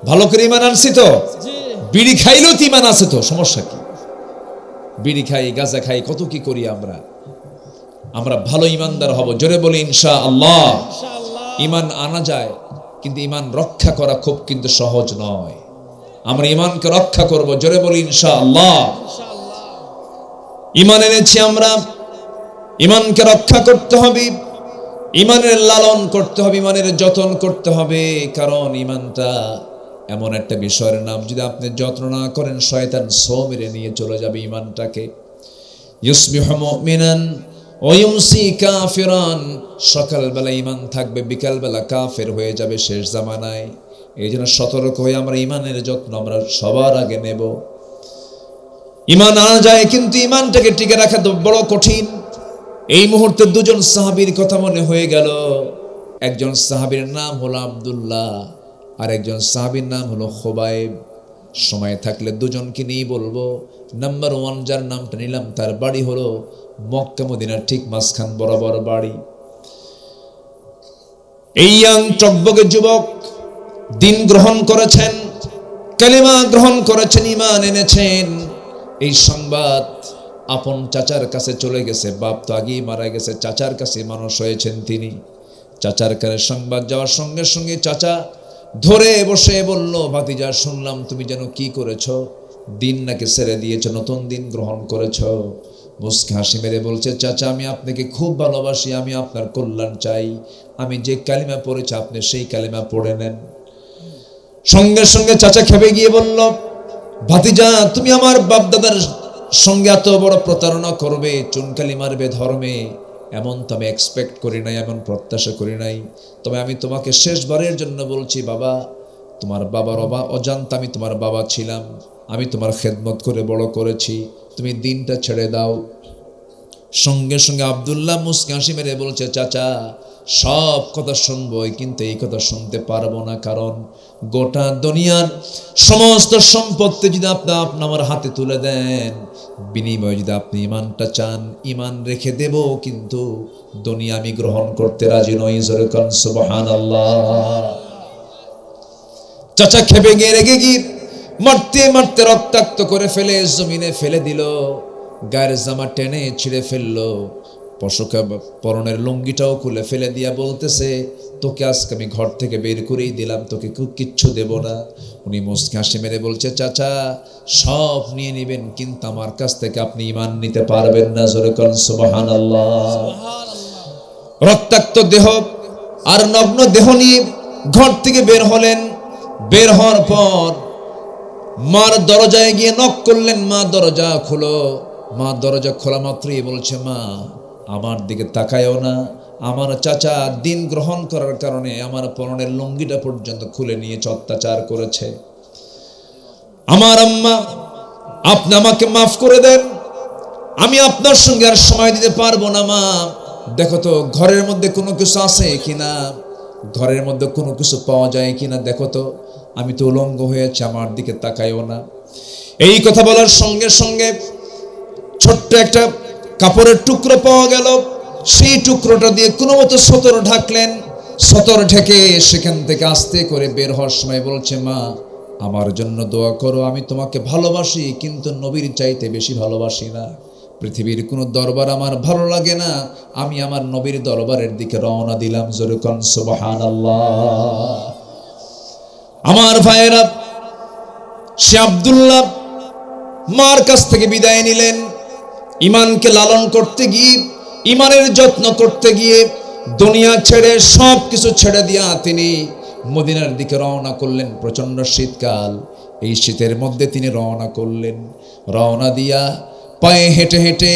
ভালো করে ঈমান আনছি তো? জি। বিড়ি খাইলেও তো ঈমান আছে তো, সমস্যা কি? বিড়ি খাই, গাঁজা খাই, কত কি করি আমরা। আমরা ভালো ঈমানদার হব। জোরে বলি ইনশাআল্লাহ। ইনশাআল্লাহ। ঈমান আনা যায়, কিন্তু ঈমান রক্ষা করা খুব কিন্তু সহজ নয়। আমরা ঈমানকে রক্ষা করব। জোরে বলি ইনশাআল্লাহ। ইনশাআল্লাহ। ঈমান এনেছি আমরা, ঈমানকে রক্ষা করতে হবে, ঈমানের লালন করতে হবে, ঈমানের যত্ন করতে হবে। কারণ ঈমানটা এমন একটা বিষয়ের নাম, যদি আপনি যত্ন না করেন শয়তান ছো মেরে নিয়ে চলে যাবে ঈমানটাকে। ইউসবিহু মুমিনান ওয়া ইউমসি কাফিরান। সকালবেলা ঈমান থাকবে, বিকালবেলা কাফের হয়ে যাবে শেষ জামানায়। এই জন্য সতর্ক হয়ে আমরা ঈমানের যত্ন আমরা সবার আগে নেব। ঈমান আনা যায়, কিন্তু ঈমানটাকে টিকে রাখা বড় কঠিন। এই মুহূর্তে দুজন সাহাবীর কথা মনে হয়ে গেল। একজন সাহাবীর নাম হলো আব্দুল্লাহ, আর একজন সাহাবীর নাম হলো খুবাইব। সময় থাকলে দুজনকে নিয়ে বলবো। নাম্বার 1 যার নামটা নিলাম, তার বাড়ি হলো মক্কা মদিনার ঠিক মাঝখান বরাবর বাড়ি। এই ইয়াং টকবকে যুবক দিন গ্রহণ করেছেন, কালিমা গ্রহণ করেছেন, ঈমান এনেছেন। এই সংবাদ আপন চাচার কাছে চলে গেছে। বাপ তো আগেই মারা গেছে, চাচার কাছে মানুষ হয়েছেন তিনি। চাচার কাছে সংবাদ যাওয়ার সঙ্গে সঙ্গে চাচা ধরে বসে বলল, ভাতিজা শুনলাম তুমি যেন কি করেছো, দিন নাকি ছেড়ে দিয়েছো, নতুন দিন গ্রহণ করেছো। মুস্কি হাসি মেরে বলছে, চাচা আমি আপনাকে খুব ভালোবাসি, আমি আপনার কল্যাণ চাই, আমি যে কালিমা পড়েছি আপনি সেই কালিমা পড়ে নেন। সঙ্গে সঙ্গে চাচা খেপে গিয়ে বলল, ভাতিজা তুমি আমার বাপদাদার সঙ্গে এত বড় প্রতারণা করবে, চুনকালি মারবে ধর্মে, এমন তো আমি এক্সপেক্ট করি নাই, এমন প্রত্যাশা করি নাই। তবে আমি তোমাকে শেষবারের জন্য বলছি, বাবা তোমার বাবার অজান্তে আমি তোমার বাবা ছিলাম, আমি তোমার খেদমত করে বড় করেছি, তুমি দিনটা ছেড়ে দাও। সঙ্গে সঙ্গে আব্দুল্লাহ মুস্কি হাসি মেরে বলছে, চাচা সব কথা শুনবো, কিন্তু এই কথা শুনতে পারবো না, কারণ গোটা দুনিয়ার সমস্ত সম্পত্তি যদি আপনি আমার হাতে তুলে দেন, বিনিময়ে যদি আপনি ইমানটা চান, ইমান রেখে দেব, কিন্তু দুনিয়া আমি গ্রহণ করতে রাজি নই। জোরে কোন সুবহানাল্লাহ। চাচা খেপে গিয়ে রেগে গিয়ে মারতে মারতে রক্তাক্ত করে ফেলে জমিনে ফেলে দিল, গায়ের জামা টেনে ছিঁড়ে ফেললো, পশকা পরনের লুঙ্গিটাও খুলে ফেলে দিয়া বলতেছে, তোকে আজকে আমি ঘর থেকে বের করেই দিলাম, তোকে কিচ্ছু দেব না। উনি মুস্কি হাসি মেরে বলছে, চাচা সব নিয়ে নেবেন, কিন্তু আমার কাছ থেকে আপনি ঈমান নিতে পারবেন না। জোরে কোন সুবহানাল্লাহ। রক্তাক্ত দেহ আর নগ্ন দেহ নিয়ে ঘর থেকে বের হলেন। বের হওয়ার পর মার দরজায় গিয়ে নক করলেন, মা দরজা খুলো। মা দরজা খোলা মাত্রই বলছে, মা আমার দিকে তাকায়ও না, আমার চাচা দিন গ্রহণ করার কারণে আমার পরনের লুঙ্গিটা পর্যন্ত খুলে নিয়ে অত্যাচার করেছে। আমার আম্মা, আপনি আমাকে মাফ করে দেন, আমি আপনার সঙ্গে আর সময় দিতে পারবো না। মা দেখো তো ঘরের মধ্যে কোনো কিছু আছে কিনা, ঘরের মধ্যে কোনো কিছু পাওয়া যায় কিনা দেখো তো, আমি তো উলঙ্গ হয়েছে, আমার দিকে তাকায়ও না। এই কথা বলার সঙ্গে সঙ্গে ছোট্ট একটা কাপড়ের টুকরো পাওয়া গেল, সেই টুকরোটা দিয়ে কোনো মতো সতর ঢাকলেন। সতর ঢেকে সেখান থেকে আস্তে করে বের হওয়ার সময় বলছে, মা আমার জন্য দোয়া করো, আমি তোমাকে ভালোবাসি, কিন্তু নবীর চাইতে বেশি ভালোবাসি না। পৃথিবীর কোনো দরবার আমার ভালো লাগে না, আমি আমার নবীর দরবারের দিকে রওনা দিলাম। জোরে কোন সুবহানাল্লাহ। আমার ভাইয়েরা, সে আব্দুল্লাহ মার কাছ থেকে বিদায় নিলেন। ইমানকে লালন করতে গিয়ে, ইমানের যত্ন করতে গিয়ে দুনিয়া ছেড়ে সব কিছু ছেড়ে দিয়া তিনি মদিনার দিকে রওনা করলেন। প্রচণ্ড শীতকাল, এই শীতের মধ্যে তিনি রওনা করলেন। রওনা দিয়া পায়ে হেঁটে হেঁটে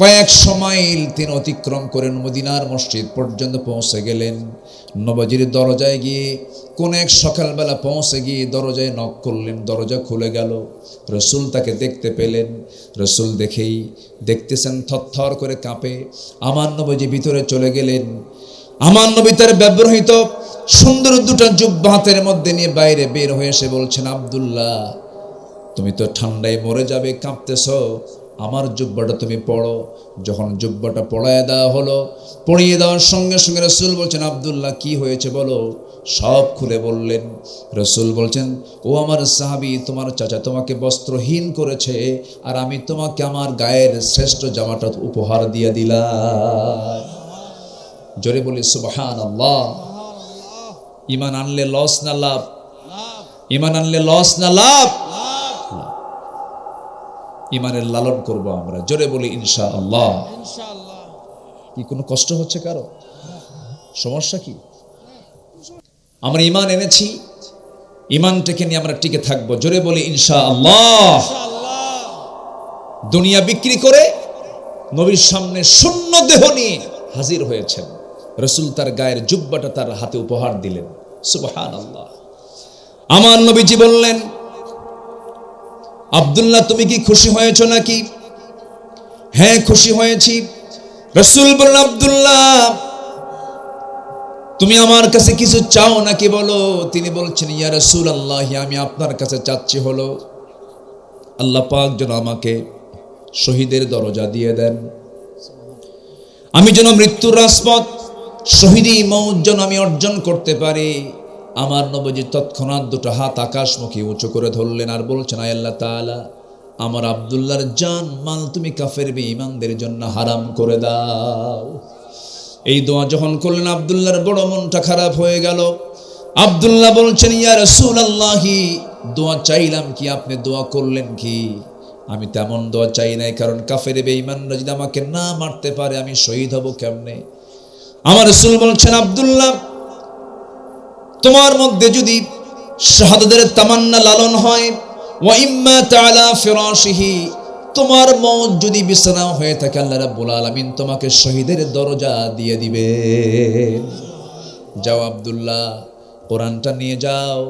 কয়েকশো মাইল তিনি অতিক্রম করেন, মদিনার মসজিদ পর্যন্ত পৌঁছে গেলেন। নবজির দরজায় গিয়ে কোন এক সকালবেলা পৌঁছে গিয়ে দরজায় নক করলেন, দরজা খুলে গেল। রসুল তাকে দেখতে পেলেন। রসুল দেখতেছেন থরথর করে কাঁপে। আমার নবজি ভিতরে চলে গেলেন। আমার নবী তার ব্যবহৃত সুন্দর দুটা জুব্বা হাতের মধ্যে নিয়ে বাইরে বের হয়ে এসে বলছেন, আব্দুল্লাহ তুমি তো ঠান্ডায় মরে যাবে, কাঁপতেছ, আমার জুব্বাটা তুমি পড়ো। যখন জুব্বাটা পড়ায় দেওয়া হলো, পড়িয়ে দেওয়ার সঙ্গে সঙ্গে রসুল বলছেন, আব্দুল্লাহ কি হয়েছে বলো। সব খুলে বললেন। রসুল বলছেন, ও আমার সাহাবী, তোমার চাচা তোমাকে বস্ত্রহীন করেছে, আর আমি তোমাকে আমার গায়ের শ্রেষ্ঠ জামাটা উপহার দিয়ে দিলাম। জোরে বলি সুবহানাল্লাহ। ঈমান আনলে লস না লাভ? ঈমান আনলে লস না লাভ? ঈমানের লালন করব আমরা। জোরে বলি ইনশাআল্লাহ। কি কোনো কষ্ট হচ্ছে কারো? সমস্যা কি? আমরা ঈমান এনেছি, ঈমানটাকে নিয়ে আমরা টিকে থাকবো। জোরে বলি ইনশাআল্লাহ। দুনিয়া বিক্রি করে নবীর সামনে শূন্য দেহ নিয়ে হাজির হয়েছেন। রাসূল তার গায়ের জুব্বাটা তার হাতে উপহার দিলেন। সুবহানাল্লাহ। আমার নবীজি বললেন, আব্দুল্লাহ তুমি কি খুশি হয়েছো নাকি? হ্যাঁ খুশি হয়েছি। রাসূল বললেন, আব্দুল্লাহ তুমি আমার কাছে কিছু চাও নাকি বলো। তিনি বলছেন, ইয়া রাসূলুল্লাহ আমি আপনার কাছে চাচ্ছি হলো আল্লাহ পাক যেন আমাকে শহীদের দরজা দিয়ে দেন, আমি যেন মৃত্যুর রাজপথ শহীদি মওত যেন আমি অর্জন করতে পারি। আমার নবীজি তৎক্ষণাৎ দুটো হাত আকাশমুখী উঁচু করে ধরলেন আর বলছেন, আয় আল্লাহ তাআলা আমার আব্দুল্লাহর জান মাল তুমি কাফের বেঈমানদের জন্য হারাম করে দাও। এই দোয়া যখন করলেন আব্দুল্লাহর বড় মনটা খারাপ হয়ে গেল। আব্দুল্লাহ বলছেন, ইয়া রাসূলুল্লাহ দোয়া চাইলাম কি, আপনি দোয়া করলেন কি? আমি তেমন দোয়া চাই নাই, কারণ কাফের বেঈমানরা যদি আমাকে না মারতে পারে আমি শহীদ হব কেমনে? আমার রাসূল বলছেন, আব্দুল্লাহ তোমার মধ্যে যদি শাহাদাতের তামান্না লালন হয়, ওয়া ইম্মা তাআলা ফিরাশিহি তোমার মওত যদি বিছানা হয়ে থাকে, আল্লাহ রাব্বুল আলামিন তোমাকে শহীদের দরজা দিয়ে দিবেন। যাও আব্দুল্লাহ কোরআনটা নিয়ে যাও,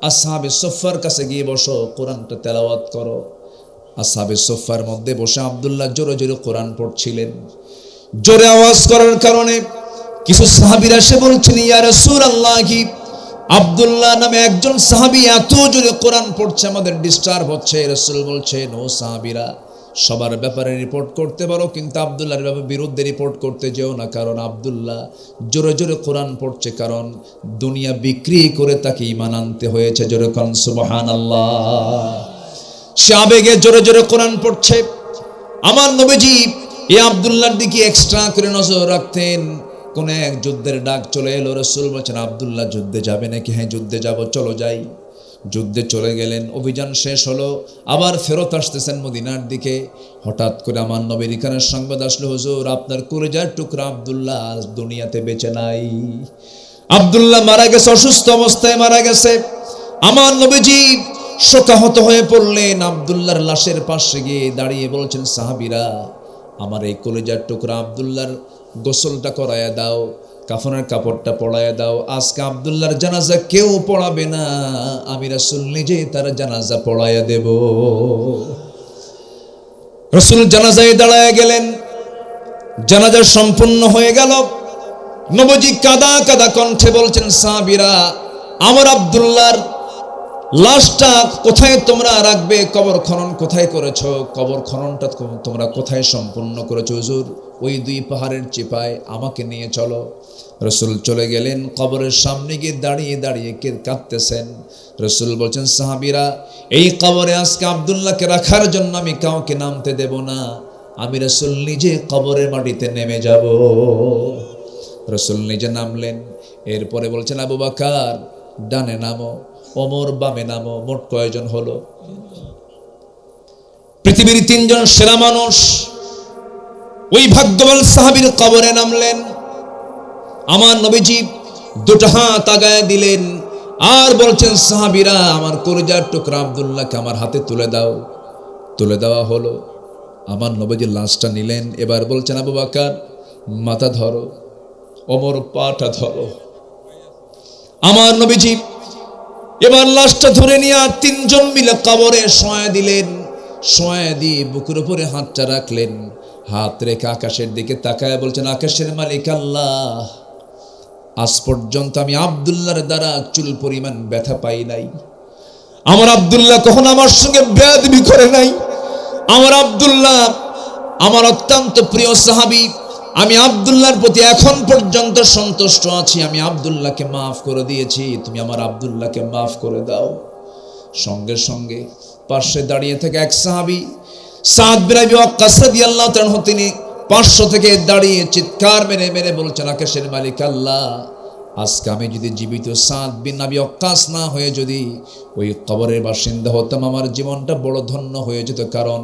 আসহাবে সুফফার কাছে গিয়ে বসো, কোরআনটা তেলাওয়াত করো। আসহাবে সুফফার মধ্যে বসে আব্দুল্লাহ জোরে জোরে কোরআন পড়ছিলেন। জোরে আওয়াজ করার কারণে কিছু সাহাবীরা এসে বলছেন, ইয়া রাসূলুল্লাহ, আব্দুল্লাহ নামে একজন সাহাবী এত জোরে কোরআন পড়ছে, আমাদের ডিস্টার্ব হচ্ছে। রাসূল বলছেন, ও সাহাবীরা, সবার ব্যাপারে রিপোর্ট করতে পারো, কিন্তু আব্দুল্লাহর ব্যাপারে বিরুদ্ধে রিপোর্ট করতে যেও না, কারণ আব্দুল্লাহ জোরে জোরে কোরআন পড়ছে, কারণ দুনিয়া বিক্রি করে তাকে ঈমান আনতে হয়েছে। জোরে কোন সুবহানাল্লাহ। সে আবেগে জোরে জোরে কোরআন পড়ছে। আমার নবীজি এই আব্দুল্লাহর দিকে এক্সট্রা করে নজর রাখতেন। কোন এক যুদ্ধের ডাক চলে এলো, রাসূল বলেছেন, আব্দুল্লাহ যুদ্ধে যাবে নাকি? হ্যাঁ, যুদ্ধে যাব, চলো যাই। যুদ্ধে চলে গেলেন। অভিযান শেষ হলো, আবার ফেরত আসতেছেন মদিনার দিকে। হঠাৎ করে আমার নবীর এখানে সংবাদ আসলো, হুজুর, আপনার কলিজার টুকরা আব্দুল্লাহ আজ দুনিয়াতে বেঁচে নাই। আব্দুল্লাহ মারা গেছে, অসুস্থ অবস্থায় মারা গেছে। আমার নবীজি শোকাহত হয়ে পড়লেন। আব্দুল্লাহর লাশের পাশে গিয়ে দাঁড়িয়ে বলছেন, সাহাবীরা, আমার এই কলিজার টুকরা আব্দুল্লাহর গোসলটা করায়া দাও, কাফনের কাপড়টা পরায়া দাও। আজকে আব্দুল্লাহর জানাজা কেউ পড়াবে না, আমি রাসূল নিজে তার জানাজা পড়ায়া দেব। রাসূল জানাজায় দাঁড়ায় গেলেন। জানাজা সম্পূর্ণ হয়ে গেল। নবীজি কাদা কাদা কণ্ঠে বলছেন, সাহাবীরা, আমার আব্দুল্লাহর লাশটা কোথায় তোমরা রাখবে? কবর খনন কোথায় করেছো? কবর খননটা তোমরা কোথায় সম্পূর্ণ করেছো? হুজুর, ওই দুই পাহাড়ের চিপায়, আমাকে নিয়ে চলো। রাসূল চলে গেলেন। কবরের সামনে গিয়ে দাঁড়িয়ে দাঁড়িয়ে কাঁদতেছেন। রাসূল বলছেন, সাহাবীরা, এই কবরে আজকে আব্দুল্লাহকে রাখার জন্য আমি কাউকে নামতে দেব না, আমি রাসূল নিজে কবরের মাটিতে নেমে যাব। রাসূল নিজে নামলেন। এরপরে বলছেন, আবু বকর ডানে নামো, ওমর বামে নামো। মোট কয়জন হলো? পৃথিবীর তিনজন সেরা মানুষ ওই ভাগ্যবান সাহাবীর কবরে নামলেন। আমার নবীজি দুটো হাত আগায় দিলেন আর বলছেন, সাহাবীরা, আমার কলিজার টুকরা আব্দুল্লাহকে আমার হাতে তুলে দাও। তুলে দেওয়া হলো। আমার নবীজি লাশটা নিলেন। এবার বলছেন, আবু বকর মাথা ধরো, ওমর পাটা ধরো। আমার নবীজি এবার লাশটা ধরে নিয়ে তিনজন মিলে কবরে শোয়া দিলেন। শোয়া দিয়ে বুকের উপরে হাতটা রাখলেন। হাত রেখে আকাশের দিকে তাকায় বলছেন, আকাশের মালিক আল্লাহ, আজ পর্যন্ত আমি আব্দুল্লাহর দ্বারা চুল পরিমাণ ব্যথা পাই নাই। আমার আব্দুল্লাহ কখনো আমার সঙ্গে বেয়াদবি করে নাই। আমার আব্দুল্লাহ আমার অত্যন্ত প্রিয় সাহাবী। আমি আব্দুল্লাহর প্রতি এখন পর্যন্ত সন্তুষ্ট আছি। আমি আব্দুল্লাহকে মাফ করে দিয়েছি, তুমি আমার আব্দুল্লাহকে মাফ করে দাও। সঙ্গে সঙ্গে পাশে দাঁড়িয়ে থেকে এক সাহাবী সাদ বিন আবি ওয়াক্কাস রাদিয়াল্লাহু তাআলা, তিনি পার্শ্ব থেকে দাঁড়িয়ে চিৎকার মেরে মেরে বলছেন, আকাশের মালিক আল্লাহ, আজকে আমি যদি জীবিত সাদ বিন আবি ওয়াক্কাস না হয়ে যদি ওই কবরের বাসিন্দা হতাম, আমার জীবনটা বড় ধন্য হয়ে যেত। কারণ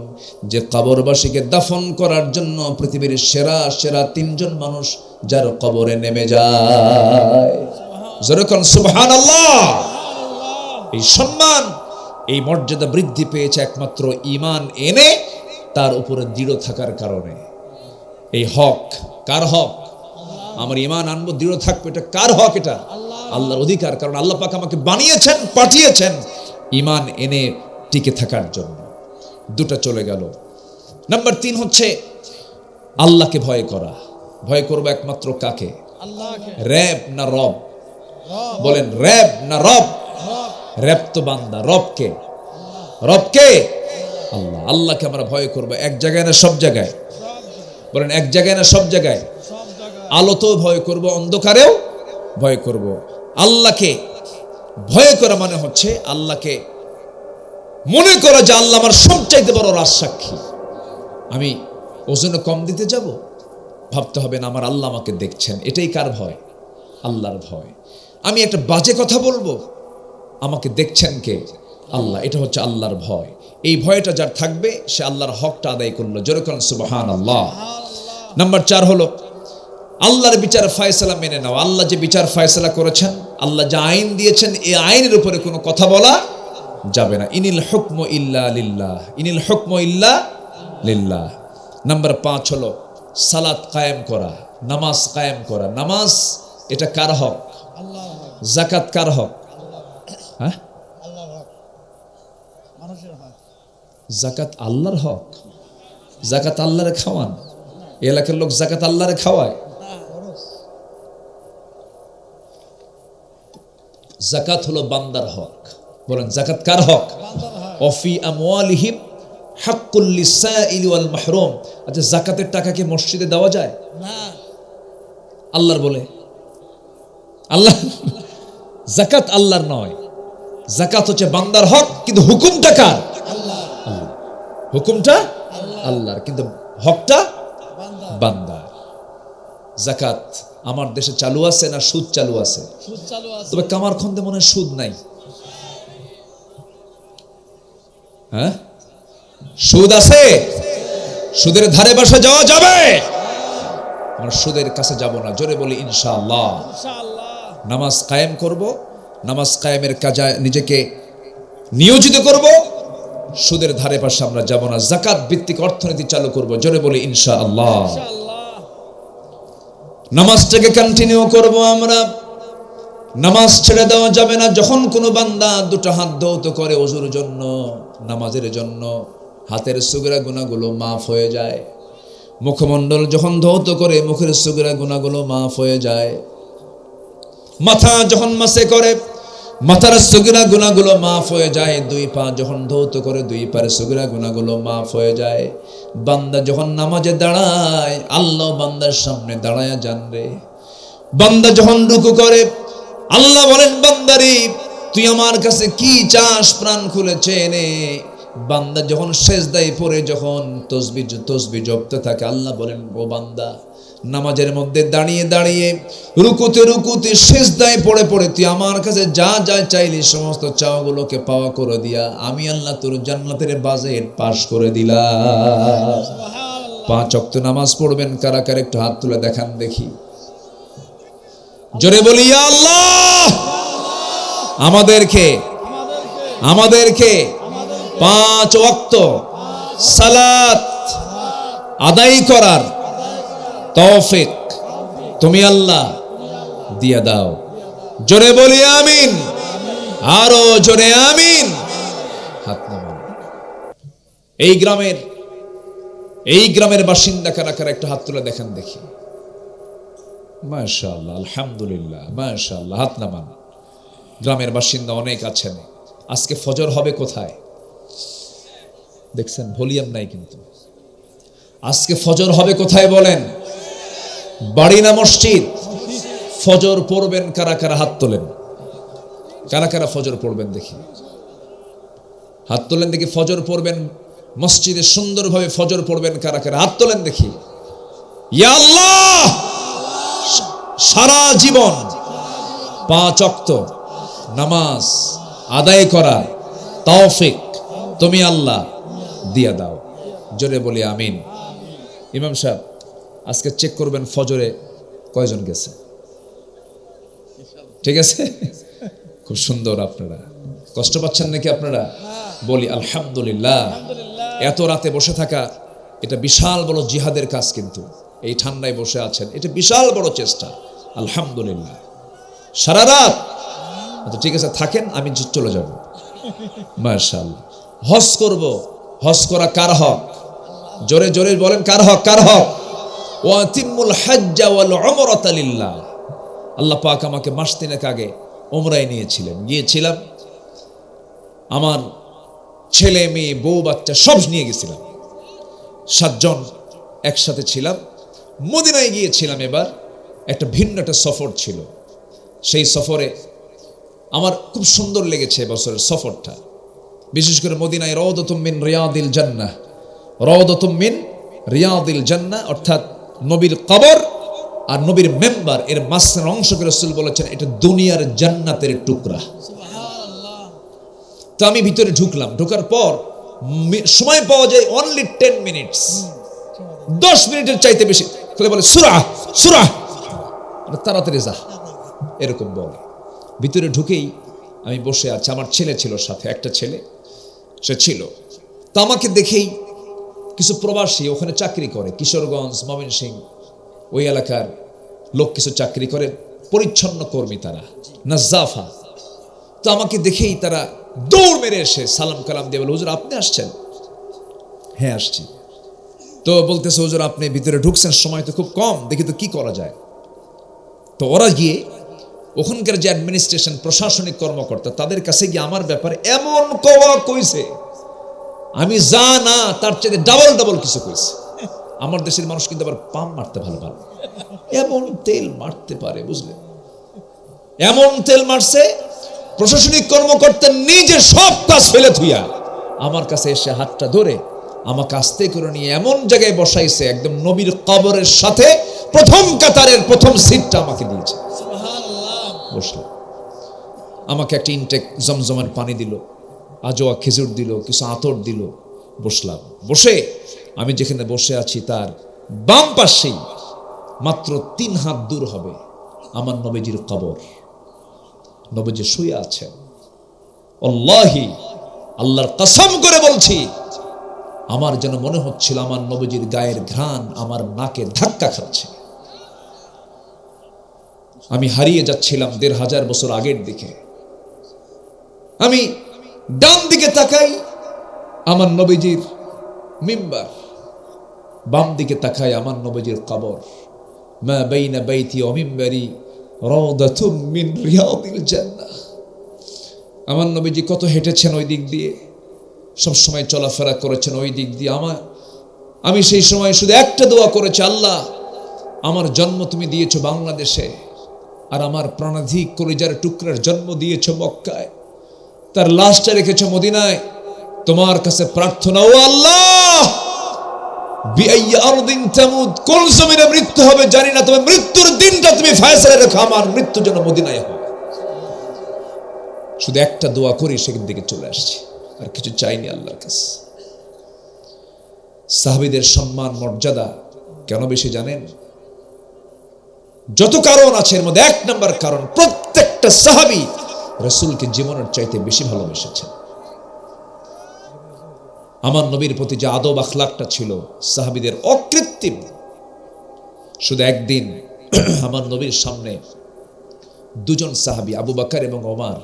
যে কবরবাসীকে দাফন করার জন্য পৃথিবীর সেরা সেরা তিনজন মানুষ যার কবরে নেমে যায়, যেরকম সুবহানাল্লাহ। এই সম্মান, এই মর্যাদা বৃদ্ধি পেয়েছে একমাত্র ঈমান এনে তার উপরে দৃঢ় থাকার কারণে। এই হক কার হক? আমার ঈমান আনবো, দৃঢ় থাকবো, এটা কার হক? এটা আল্লাহর অধিকার। কারণ আল্লাহ পাক আমাকে বানিয়েছেন, পাঠিয়েছেন ঈমান এনে টিকে থাকার জন্য। দুটো চলে গেল। নাম্বার 3 হচ্ছে আল্লাহকে ভয় করা। ভয় করবো একমাত্র কাকে? আল্লাহকে। রব না রব? বলেন, রব না রব? রব তো বান্দা, রবকে? রবকে আল্লাহ। আল্লাহকে আমরা ভয় করবো। এক জায়গায় না সব জায়গায়? বলেন, এক জায়গায় না সব জায়গায়? আলোতেও ভয় করব, অন্ধকারেও ভয় করব। আল্লাহকে ভয় করা মানে হচ্ছে আল্লাহকে মনে করা যে আল্লাহ আমার সবচাইতে বড় রাজসাক্ষী। আমি ওজনে কম দিতে যাব, ভাবতে হবে না আমার আল্লাহ আমাকে দেখছেন। এটাই কার ভয়? আল্লাহর ভয়। আমি একটা বাজে কথা বলবো, আমাকে দেখছেন কে? আল্লাহ। এটা হচ্ছে আল্লাহর ভয়। এই ভয়টা যার থাকবে সে আল্লাহর হকটা আদায় করলো। যেরকম সুবহানাল্লাহ। নাম্বার 4 হলো আল্লাহর বিচার ফয়সালা মেনে নাও। আল্লাহ যে বিচার ফয়সালা করেছেন, আল্লাহ যে আইন দিয়েছেন, এই আইনের উপরে কোনো কথা বলা যাবে না। ইনিল হুকমু ইল্লা লিল্লাহ, ইনিল হুকমু ইল্লা লিল্লাহ। নাম্বার 5 হলো সালাত কায়েম করা, নামাজ কায়েম করা। নামাজ এটা কার হক? যাকাত কার হক? হ্যাঁ, জাকাত আল্লাহর হক, জাকাত আল্লাহরে খাওয়ান। এলাকার লোক জাকাত আল্লাহরে খাওয়ায়। জাকাত হলো বান্দার হক। বলেন জাকাত কার হক? অফি আমওয়ালিহিম হাক্কুল লিসাইলি ওয়াল মাহরুম। আচ্ছা, জাকাতের টাকা কি মসজিদে দেওয়া যায়? না। আল্লাহর বলে, আল্লাহ জাকাত আল্লাহর নয়, জাকাত হচ্ছে বান্দার হক, কিন্তু হুকুমটা কার? আল্লাহ। হুকুমটা আল্লাহর, কিন্তু হকটা বান্দার। জাকাত আমার দেশে চালু আছে না সুদ চালু আছে? সুদ চালু আছে। তবে কামারখন্দে মনে হয় সুদ নাই। হ্যাঁ, সুদ আছে? সুদের ধারে বসে যাওয়া যাবে? আমরা সুদের কাছে যাব না। জোরে বলি ইনশাআল্লাহ। ইনশাআল্লাহ। নামাজ কায়েম করব, নামাজ কায়েমের কাজে নিজেকে নিয়োজিত করব। সুদের ধারে পাশে আমরা যাব না। যাকাত ভিত্তিক অর্থনীতি চালু করব। জোরে বলি ইনশাআল্লাহ। ইনশাআল্লাহ। নামাজটাকে কন্টিনিউ করব আমরা। নামাজ ছেড়ে দেওয়া যাবে না। যখন কোনো বান্দা দুটো হাত ধৌত করে ওযুর জন্য, নামাজের জন্য, হাতের সুগরা গুনাহগুলো মাফ হয়ে যায়। মুখমণ্ডল যখন ধৌত করে, মুখের সুগরা গুনাহগুলো মাফ হয়ে যায়। মাথা যখন মাসে করে, মাথার সুগরা গুনাহগুলো মাফ হয়ে যায়। দুই পা যখন ধৌত করে, দুই পার সুগরা গুনাহগুলো মাফ হয়ে যায়। বান্দা যখন নামাজে দাঁড়ায়, আল্লাহ বান্দার সামনে দাঁড়ায়া যান রে। বান্দা যখন রুকু করে, আল্লাহ বলেন বান্দারে তুই আমার কাছে কি চাস, প্রাণ খুলে চেয়ে নে। বান্দা যখন সেজদায় পড়ে, যখন তসবিহ জপতে থাকে, আল্লাহ বলেন ও বান্দা, নামাজের মধ্যে দাঁড়িয়ে দাঁড়িয়ে, রুকুতে সেজদায় পড়ে পড়ে তুই আমার কাছে যা যা চাইলি, সমস্ত চাওয়াগুলোকে পাওয়া করে দিয়া আমি আল্লাহ তোর জান্নাতের বাজেট পাস করে দিলাম। 5 ওয়াক্ত নামাজ পড়বেন কারা কারা একটু হাত তুলে দেখান দেখি। জোরে বলি ইয়া আল্লাহ। আমাদেরকে 5 ওয়াক্ত সালাত আদায় করার তৌফিক তুমি আল্লাহ দিয়ে দাও। জোরে বলি আমিন। আরো জোরে আমিন। হাত নামান। এই গ্রামের বাসিন্দা কারা কারা একটা হাত তুলে দেখেন দেখি। মাশাআল্লাহ, আলহামদুলিল্লাহ, মাশাআল্লাহ। হাত নামান। গ্রামের বাসিন্দা অনেক আছেন। আজকে ফজর হবে কোথায় দেখছেন? ভলিউম নাই কিন্তু। আজকে ফজর হবে কোথায় বলেন? বাড়ি না মসজিদ? ফজর পড়বেন কারা কারা? হাত তোলেন। কারা কারা ফজর পড়বেন দেখি? হাত তোলেন দেখি। ফজর পড়বেন মসজিদে, সুন্দরভাবে ফজর পড়বেন কারা কারা? হাত তোলেন দেখি। ইয়া আল্লাহ, সারা জীবন 5 ওয়াক্ত নামাজ আদায় করা তৌফিক তুমি আল্লাহ দিয়া দাও। জোরে বলি আমিন। ইমাম সাহেব আজকে চেক করবেন ফজরে কয়জন গেছে। ঠিক আছে? খুব সুন্দর। আপনারা কষ্ট পাচ্ছেন নাকি আপনারা? বলি আলহামদুলিল্লাহ। এত রাতে বসে থাকা এটা বিশাল বড় জিহাদের কাজ, কিন্তু এই ঠান্ডায় বসে আছেন, এটা বিশাল বড় চেষ্টা। আলহামদুলিল্লাহ। সারা রাত। আচ্ছা ঠিক আছে, থাকেন, আমি চলে যাব। মাশাআল্লাহ। হজ করব। হজ করা কার হক? জোরে জোরে বলেন, কার হক? কার হক? ওয়াতিমুল হাজ্জা ওয়াল উমরাতা লিল্লাহ। আল্লাহ পাক আমাকে মাস 3 আগে উমরায় নিয়েছিলেন। গিয়েছিলাম, আমার ছেলে মেয়ে বউ বাচ্চা সব নিয়ে গেছিলাম। 7 জন একসাথে ছিলাম। মদিনায় গিয়েছিলাম। এবার একটা ভিন্ন একটা সফর ছিল। সেই সফরে আমার খুব সুন্দর লেগেছে বছরের সফরটা। বিশেষ করে মদিনায় রাউদাতুম মিন রিয়াদিল জান্নাহ, রাউদাতুম মিন রিয়াদিল জান্নাহ, অর্থাৎ নবীর কবর আর নবীর মেম্বার এর মাঝখানের অংশকে রাসূল বলেছেন এটা দুনিয়ার জান্নাতের টুকরা। সুবহানাল্লাহ। তো আমি ভিতরে ঢুকলাম। ঢোকার পর সময় পাওয়া যায় অনলি 10 মিনিটস। 10 মিনিটের চাইতে বেশি। খুলে বলে সূরা সূরা, তাড়াতাড়ি যা, এরকম বলে। ভিতরে ঢুকেই আমি বসে আছি। আমার ছেলে ছিল সাথে, একটা ছেলে সে ছিল। তা আমাকে দেখেই কিছু প্রবাসী ওখানে চাকরি করে, কিশোরগঞ্জ, ময়মনসিংহ ওই এলাকার লোক কিছু চাকরি করে, পরিচ্ছন্ন কর্মী তারা, নাজ্জাফা। তো আমাকে দেখেই তারা দৌড় মেরে এসে সালাম কালাম দিয়ে বলে, হুজুর আপনি আসছেন? হ্যাঁ আসছি। তো বলতেছে হুজুর আপনি ভিতরে ঢুকছেন, সময় তো খুব কম, দেখি তো কি করা যায়। তো ওরা গিয়ে ওখানকার যে অ্যাডমিনিস্ট্রেশন প্রশাসনিক কর্মকর্তা তাদের কাছে গিয়ে আমার ব্যাপারে এমন কওয়া কইছে, আমি যা না তার চেয়ে ডাবল ডাবল কিছু কইছে। আমার দেশের মানুষ কিন্তু আবার পাম মারতে ভালো ভালো, এমন তেল মারতে পারে বুঝলেন, এমন তেল মারছে প্রশাসনিক কর্মকর্তা নিজে সব কাজ ফেলে থুইয়া আমার কাছে এসে হাতটা ধরে আমাকে আস্তে করে নিয়ে এমন জায়গায় বসাইছে, একদম নবীর কবরের সাথে প্রথম কাতারের প্রথম সিটটা আমাকে দিয়েছে। সুবহানাল্লাহ। বসলাম, আমাকে একটা ইনটেক জমজমের পানি দিল, আজোয়া খেজুর দিল, কিছু আতর দিল। বসলাম, বসে আমি যেখানে বসে আছি তার বাম পাশেই মাত্র 3 হাত দূর হবে আমার নবীজির কবর। নবীজি শুয়ে আছেন। আল্লাহি, আল্লাহর কসম করে বলছি, আমার যেন মনে হচ্ছিল আমার নবীজির গায়ের ঘ্রাণ আমার নাকে ধাক্কা খাচ্ছে। আমি হারিয়ে যাচ্ছিলাম 1500 বছর আগের দিকে। আমি ডান দিকে তাকাই, আমার নবীজির মিম্বার, বাম দিকে তাকাই আমার নবীজির কবর। মা বাইনা বাইতি ওয়া মিম্বারি রাউদাতুম মিন রিয়াদিল জান্নাহ। আমার নবীজি কত হেঁটেছেন ওই দিক দিয়ে, সব সময় চলাফেরা করেছেন ওই দিক দিয়ে। আমি সেই সময় শুধু একটা দোয়া করেছি, আল্লাহ আমার জন্ম তুমি দিয়েছো বাংলাদেশে, আর আমার প্রাণাধিক কলিজার টুকরার জন্ম দিয়েছো মক্কায়, তার লাশটা রেখেছো মদিনায়। তোমার কাছে প্রার্থনা, ও আল্লাহ বিআইয়ি আরদিন তামুত, কোন জমিনে মৃত্যু হবে জানি না, তবে মৃত্যুর দিনটা তুমি ফয়সালা রেখো, আমার মৃত্যু যেন মদিনায় হয়। শুধু একটা দোয়া করি, সেখান থেকে চলে আসছি, আর কিছু চাইনি আল্লাহর কাছে। সাহাবীদের সম্মান মর্যাদা কেন বেশি জানেন? যত কারণ আছে এর মধ্যে 1 নম্বর কারণ, প্রত্যেকটা সাহাবী রাসূলকে জীবনের চাইতে বেশি ভালোবেসেছেন। আমার নবীর প্রতি যে আদব আখলাকটা ছিল সাহাবীদের অকৃত্রিম। শুধু একদিন আমার নবীর সামনে 2 জন সাহাবী আবু বকর এবং ওমর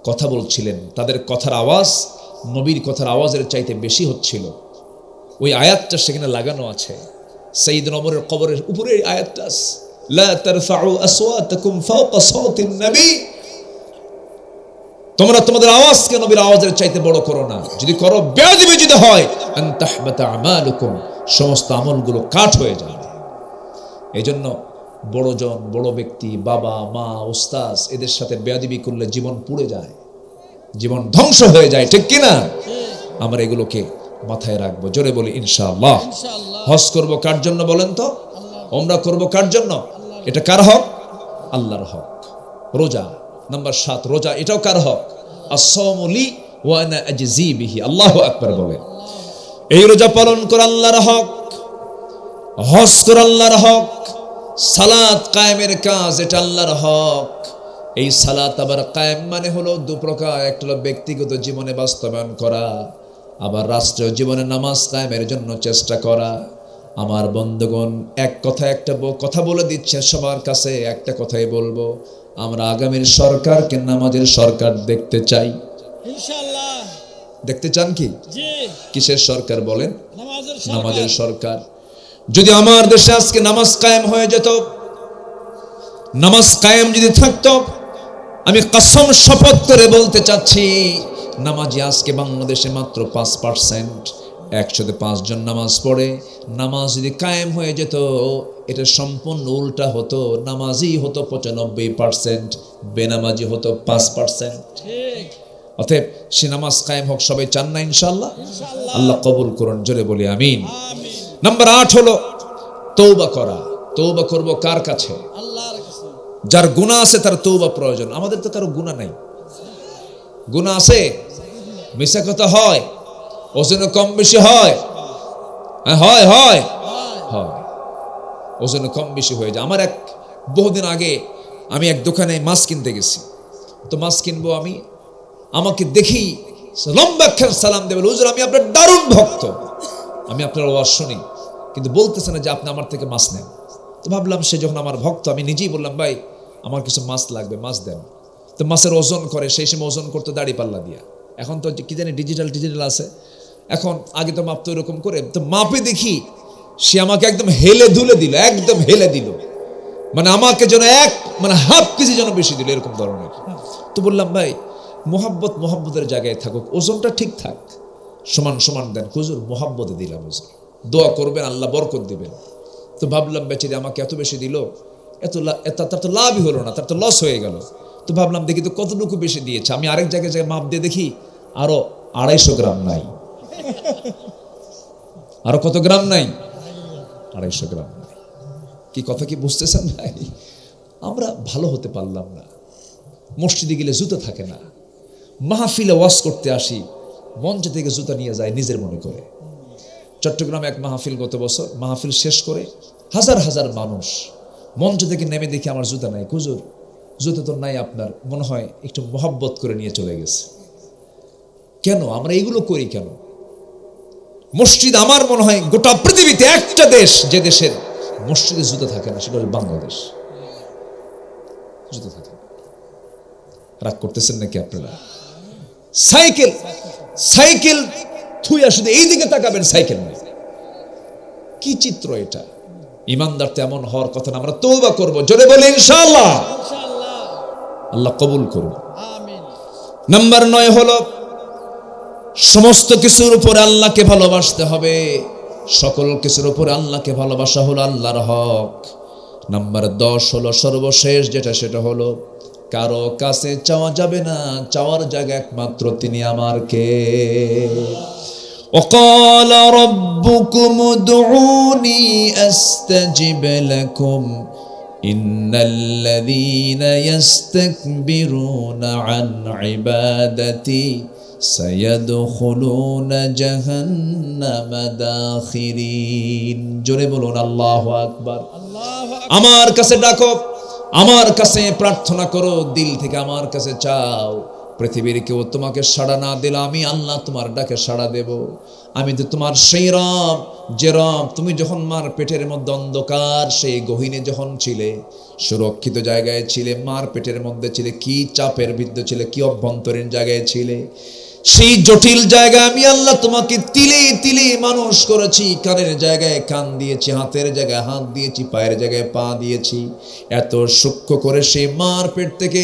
কথা বলছিলেন, তাদের কথার আওয়াজ নবীর কথার আওয়াজের চাইতে বেশি হচ্ছিল। ওই আয়াতটা সেখানে লাগানো আছে, সাইয়েদনা ওমরের কবরের উপরে এই আয়াতটা, লা তারফাউ আসওয়াতাকুম ফাওকা সাওতিন নবী, তোমরা তোমাদের আওয়াজকে নবীর আওয়াজের চাইতে বড় করো না, যদি করো বেয়াদবি যদি হয় আন তাহবাতা আমালুকুম, সমস্ত আমলগুলো কাঠ হয়ে যাবে। এইজন্য বড়জন, বড় ব্যক্তি, বাবা মা উস্তাদ, এদের সাথে বেয়াদবি করলে জীবন পুড়ে যায়, জীবন ধ্বংস হয়ে যায়, ঠিক কিনা? আমরা এগুলোকে মাথায় রাখবো, জোরে বলি ইনশাআল্লাহ। ইনশাআল্লাহ। হজ করব কার জন্য বলেন তো? ওমরা করব কার জন্য? এটা কার হক? আল্লাহর হক। রোজা নাম্বার 7, রোজা এটাও কার হক? as-sawmu li wa ana ajzi bihi, আল্লাহু আকবার বলেন। এই রোজা পালন করা আল্লাহর হক, হজ করা আল্লাহর হক, সালাত কায়েমের কাজ এটা আল্লাহর হক। এই সালাত আবার কায়েম মানে হলো 2 প্রকার, একটা হলো ব্যক্তিগত জীবনে বাস্তবায়ন করা, আবার রাষ্ট্রীয় জীবনে নামাজ কায়েমের জন্য চেষ্টা করা। আমার বন্ধুগণ, এক কথা একটা কথা বলে দিচ্ছে সবার কাছে, একটা কথাই বলবো, আমরা আগামীর সরকারকে নামাজের সরকার দেখতে চাই। ইনশাআল্লাহ। দেখতে চান কি? জি। কিসের সরকার বলেন? নামাজের সরকার। নামাজের সরকার। যদি আমার দেশে আজকে নামাজ কায়েম হয়ে যেত, নামাজ কায়েম যদি থাকতো, আমি কসম শপথ করে বলতে চাচ্ছি, নামাজি আজকে বাংলাদেশে মাত্র 5%, 100-তে 5 জন নামাজ পড়ে। নামাজ যদি কায়েম হয়ে যেত, এটা সম্পূর্ণ উল্টা হতো, নামাজি হতো 95%, বেনামাজি হতো 5%। ঠিক। অতএব সে নামাজ কায়েম হোক, সবাই চান না ইনশাআল্লাহ? ইনশাআল্লাহ। আল্লাহ কবুল করুন, জোরে বলি আমিন। আমিন। নাম্বার 8 হলো তওবা করা। তওবা করব কার কাছে? আল্লাহর কাছে। যার গুনাহ আছে তার তওবা প্রয়োজন। আমাদের তো কারো গুনাহ নাই। গুনাহ আছে? মিছা কথা হয়, ওজনে কম বেশি হয়, হয় হয় হয়, ওজনে কম বেশি হয়ে যায়। আমার বহুদিন আগে আমি এক দোকানে মাছ কিনতে গেছি, তো মাছ কিনবো আমি, আমাকে দেখেই লম্বা একখান সালাম দেবে, হুজুর আমি আপনার দারুণ ভক্ত, আমি আপনার ওয়াজ শুনি, কিন্তু বলতেছে না যে আপনি আমার থেকে মাছ নেন। তো ভাবলাম সে যখন আমার ভক্ত, আমি নিজেই বললাম ভাই আমার কিছু মাছ লাগবে, মাছ দেন। তো মাছের ওজন করে, সেই সময় ওজন করতে দাড়ি পাল্লা দিয়া, এখন তো কি জানি ডিজিটাল আছে, এখন আগে তো মাপতো এরকম করে, তো মাপে দেখি সে আমাকে একদম হেলে দুলে দিল, একদম হেলে দিল, মানে আমাকে যেন মানে হাফ কেজি যেন বেশি দিল, এরকম ধরনের। তো বললাম ভাই মোহাব্বতের জায়গায় থাকুক, ওজনটা ঠিক থাক, সমান সমান দেন। হুজুর মোহাব্বতে দিলাম, হুজুর দোয়া করবেন আল্লাহ বরকত দিবেন। তো ভাবলাম বেচারি আমাকে এত বেশি দিল, তার তো লাভই হলো না, তার তো লস হয়ে গেল। তো ভাবলাম দেখি তো কতটুকু বেশি দিয়েছে। আমি আরেক জায়গায় মাপ দিয়ে দেখি আরো 250 গ্রাম নাই। আরো কত গ্রাম নাই? 250 গ্রাম নাই। কি কথা কি বুঝতেছেন ভাই? আমরা ভালো হতে পারলাম না। মসজিদে গেলে জুতো থাকে না, মাহফিলে ওয়াজ করতে আসি, মঞ্চ থেকে জুতা নিয়ে যায় নিজের মনে করে। চট্টগ্রামে এক মাহফিল, গত বছর মাহফিল শেষ করে হাজার হাজার মানুষ, মঞ্চ থেকে নেমে দেখি আমার জুতা নাই। হুজুর জুতা তো নাই আপনার, মনে হয় একটু মহব্বত করে নিয়ে চলে গেছে। কেন আমরা এগুলো করি কেন? মসজিদ আমার মনে হয় গোটা পৃথিবীতে একটা দেশ, যে দেশের মসজিদে জুতা থাকে না, সেটা হল বাংলাদেশ। জুতা থাকে না। রাগ করতেছেন নাকি আপনারা? সাইকেল থুইয়া শুধু এই দিকে তাকাবেন, সাইকেল নেই। কি চিত্র এটা! ইমানদার তেমন হওয়ার কথা না। আমরা তওবা করব, জোরে বলে ইনশাআল্লাহ। আল্লাহ কবুল করুন। আমিন। নাম্বার 9 হলো সমস্ত কিছুর উপরে আল্লাহকে ভালোবাসতে হবে। সকল কিছুর উপরে আল্লাহকে ভালোবাসা হলো আল্লাহর হক। নাম্বার 10 হলো সর্বশেষ যেটা, সেটা হলো কারো কাছে চাওয়া যাবে না, চাওয়ার জায়গা একমাত্র তিনি আমার কে। وقال ربكم ادعوني استجب لكم ان الذين يستكبرون عن عبادتي سيدخلون جهنم داخرين। জোরে বলুন আল্লাহু আকবার। আমার কাছে ডাকো, আমার কাছে প্রার্থনা করো, দিল থেকে আমার কাছে চাও। পৃথিবীর কেউ তোমাকে সাড়া না দিলে আমি আল্লাহ তোমার ডাকে সাড়া দেব। আমি তো তোমার সেই রব, যে রব তুমি যখন মার পেটের মধ্যে অন্ধকার সেই গহীনে যখন ছিলে, সুরক্ষিত জায়গায় ছিলে, মার পেটের মধ্যে ছিলে, কি চাপের ভিতরে ছিলে, কি অভ্যন্তরীণ জায়গায় ছিলে, সেই জটিল জায়গায় আমি আল্লাহ তোমাকে তিলে তিলে মানুষ করেছি। কানের জায়গায় কান দিয়েছি, হাতের জায়গায় হাত দিয়েছি, পায়ের জায়গায় পা দিয়েছি। এত সূক্ষ্ম করে সেই মার পেট থেকে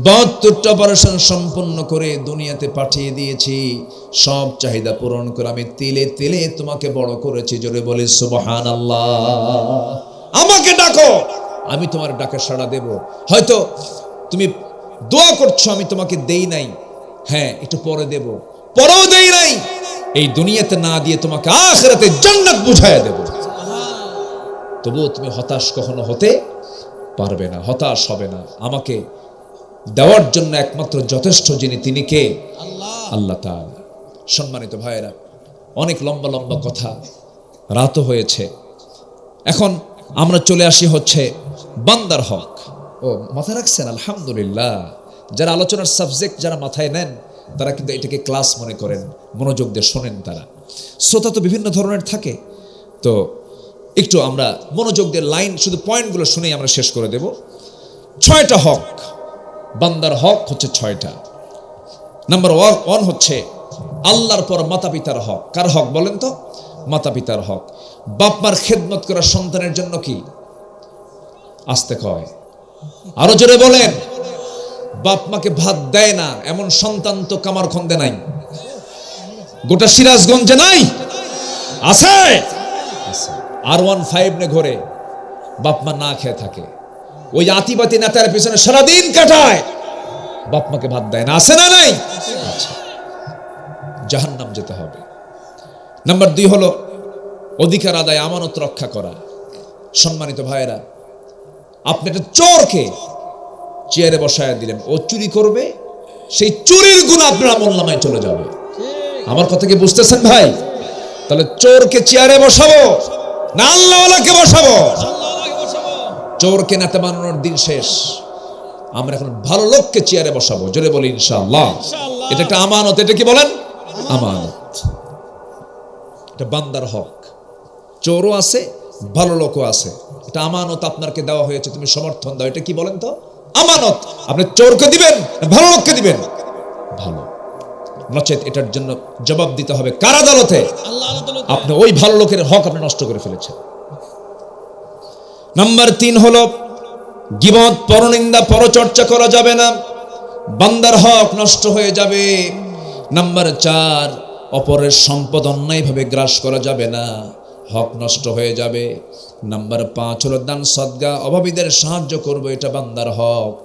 72টা অপারেশন সম্পন্ন করে দুনিয়াতে পাঠিয়ে দিয়েছি। সব চাহিদা পূরণ করে আমি তিলে তিলে তোমাকে বড় করেছি। জোরে বলি সুবহানাল্লাহ। আমাকে ডাকো, আমি তোমার ডাকে সাড়া দেব। হয়তো তুমি দোয়া করছো, আমি তোমাকে দেই নাই, হ্যাঁ একটু পরে দেব, পরেও দেই নাই, এই দুনিয়াতে না দিয়ে তোমাকে আখিরাতে জান্নাত বুঝাইয়া দেব। তবুও তুমি হতাশ কখনো হতে পারবে না, হতাশ হবে না। আমাকে দেওয়ার জন্য একমাত্র যথেষ্ট যিনি, তিনি কে? আল্লাহ তাআলা। সম্মানিত ভাইয়েরা, অনেক লম্বা লম্বা কথা, রাতও হয়েছে। এখন আমরা চলে আসি হচ্ছে বান্দার হক। ও মাথায় রাখছেন? আলহামদুলিল্লাহ। যারা আলোচনার সাবজেক্ট যারা মাথায় নেন তারা কিন্তু এটাকে ক্লাস মনে করেন, মনোযোগ দিয়ে শোনেন। তারা শ্রোতা তো বিভিন্ন ধরনের থাকে, তো একটু আমরা মনোযোগ দিয়ে লাইন, শুধু পয়েন্টগুলো শুনেই আমরা শেষ করে দেব। 6টা হক, বান্দার হক হচ্ছে 6টা। নাম্বার 1 হচ্ছে আল্লাহর পর মাতা পিতার হক। কার হক বলেন তো? মাতা পিতার হক। বাপ মার খেদমত করা সন্তানের জন্য কি? আস্তে কয়, আরো জোরে বলেন। বাপ মাকে ভাত দেয় না এমন সন্তান তো কামারখন্দে নাই, গোটা সিরাজগঞ্জে নাই? আছে? R15 নে ঘরে বাপ মা না খেয়ে থাকে, ওই আতিবাতি নেতার পিছনে সারাদিন কাটায়, বাপ মাকে ভাত দেয় না। আছে না নাই? আচ্ছা, জাহান্নাম যেতে হবে। নাম্বার 2 হলো অধিকার আদায়, আমানত রক্ষা করা। সম্মানিত ভাইয়েরা, আপনি একটা চোরকে চেয়ারে বসায় দিলেন, ও চুরি করবে, সেই চুরির গুণ আপনার আমলনামায় চলে যাবে। আমার কথা কি বুঝতেছেন ভাই? তাহলে চোরকে চেয়ারে বসাবো না আল্লাহওয়ালাকে বসাবো? চোরকে নেতা বানানোর দিন শেষ। আমরা এখন ভালো লোককে চেয়ারে বসাবো। জোরে বলি ইনশাআল্লাহ। এটা একটা আমানত। এটা কি বলেন? আমানত। এটা বান্দার হক। চোরও আছে, ভালো লোকও আছে। এটা আমানত আপনাকে দেওয়া হয়েছে, তুমি সমর্থন দাও। এটা কি বলেন তো? আমানত। আপনি চোরকে দিবেন, ভালো লোককে দিবেন? ভালো। নচেত এটার জন্য জবাব দিতে হবে কার আদালতে? আল্লাহ আদালতে। আপনি ওই ভালো লোকের হক আপনি নষ্ট করে ফেলেছেন। নাম্বার 3 হলো গীবত, পরনিন্দা, পরচর্চা করা যাবে না, বান্দার হক নষ্ট হয়ে যাবে। নাম্বার 4 অপরের সম্পদ অন্যায়ভাবে গ্রাস করা যাবে না, হক নষ্ট হয়ে যাবে। নাম্বার 5 হলো দান সদকা, অভাবীদের সাহায্য করব, এটা বান্দার হক।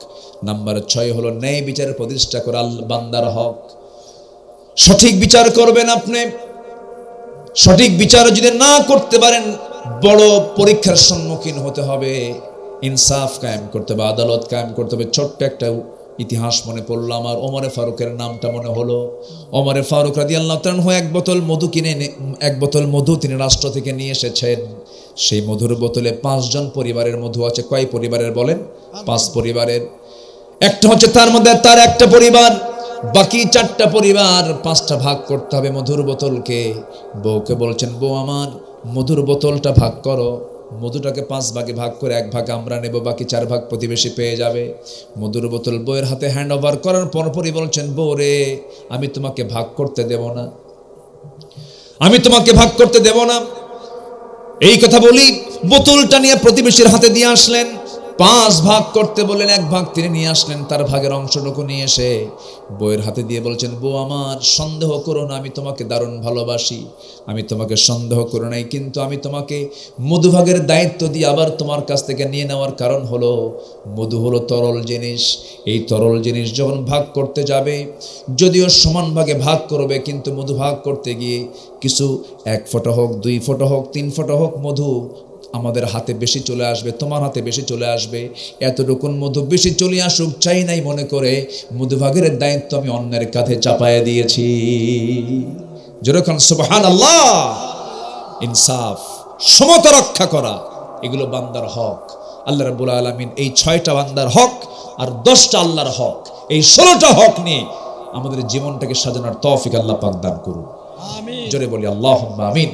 নাম্বার 6 হলো ন্যায় বিচার প্রতিষ্ঠা করা বান্দার হক। সঠিক বিচার করবেন আপনি, সঠিক বিচার যদি না করতে পারেন বড় পরীক্ষার সম্মুখীন হতে হবে। ইনসাফ কায়েম করতে হবে, আদালত কায়েম করতে হবে। ছোট্ট একটা ইতিহাস মনে পড়লো আমার, ওমরে ফারুকের নামটা মনে হলো। ওমরে ফারুক রাদিয়াল্লাহু তাআলা এক বোতল মধু এক বোতল মধু তিনি রাষ্ট্র থেকে নিয়ে এসেছেন। সেই মধুর বোতলে 5 জন পরিবারের মধু আছে। কয় পরিবারের বলেন? 5 পরিবারের। একটা হচ্ছে তার মধ্যে তার একটা পরিবার, বাকি 4টা পরিবার। 5টা ভাগ করতে হবে মধুর বোতলকে। বউকে বলছেন, বউ আমার মধুর বোতলটা ভাগ করো। মধুটাকে 5 ভাগে ভাগ করে 1 ভাগ আমরা নেব, বাকি 4 ভাগ প্রতিবেশী পেয়ে যাবে। মধুর বোতল বউয়ের হাতে হ্যান্ড ওভার করার পরপরই বলছেন, বউ রে আমি তোমাকে ভাগ করতে দেব না, আমি তোমাকে ভাগ করতে দেব না। এই কথা বলি বোতলটা নিয়ে প্রতিবেশীর হাতে দিয়ে আসলেন। 5 ভাগ করতে বললেন, 1 ভাগ তিনি নিয়ে আসলেন, তার ভাগের অংশটুকু নিয়ে এসে বউয়ের হাতে দিয়ে বলছেন, বউ আমার সন্দেহ করো না, আমি তোমাকে দারুণ ভালোবাসি, আমি তোমাকে সন্দেহ করো নাই, কিন্তু আমি তোমাকে মধুভাগের দায়িত্ব দিয়ে আবার তোমার কাছ থেকে নিয়ে নেওয়ার কারণ হলো মধু হলো তরল জিনিস। এই তরল জিনিস যখন ভাগ করতে যাবে, যদিও সমান ভাগে ভাগ করবে, কিন্তু মধু ভাগ করতে গিয়ে কিছু 1 ফোঁটা হোক, 2 ফোঁটা হোক, 3 ফোঁটা হোক মধু আমাদের হাতে বেশি চলে আসবে, তোমার হাতে বেশি চলে আসবে। এতটুকুন মধু বেশি চলে আসুক চাই নাই মনে করে মধুভাগের দায়িত্ব আমি অন্যের কাঁধে চাপায়া দিয়েছি। যেরকম সুবহানাল্লাহ। ইনসাফ, সমতা রক্ষা করা, এগুলো বান্দার হক। আল্লাহ রাব্বুল আলামিন এই 6টা বান্দার হক আর 10টা আল্লাহর হক, এই 16টা হক নিয়ে আমাদের জীবনটাকে সাজানোর তৌফিক আল্লাহ পাক দান করুন। আমিন। জোরে বলি আল্লাহুম্মা আমিন।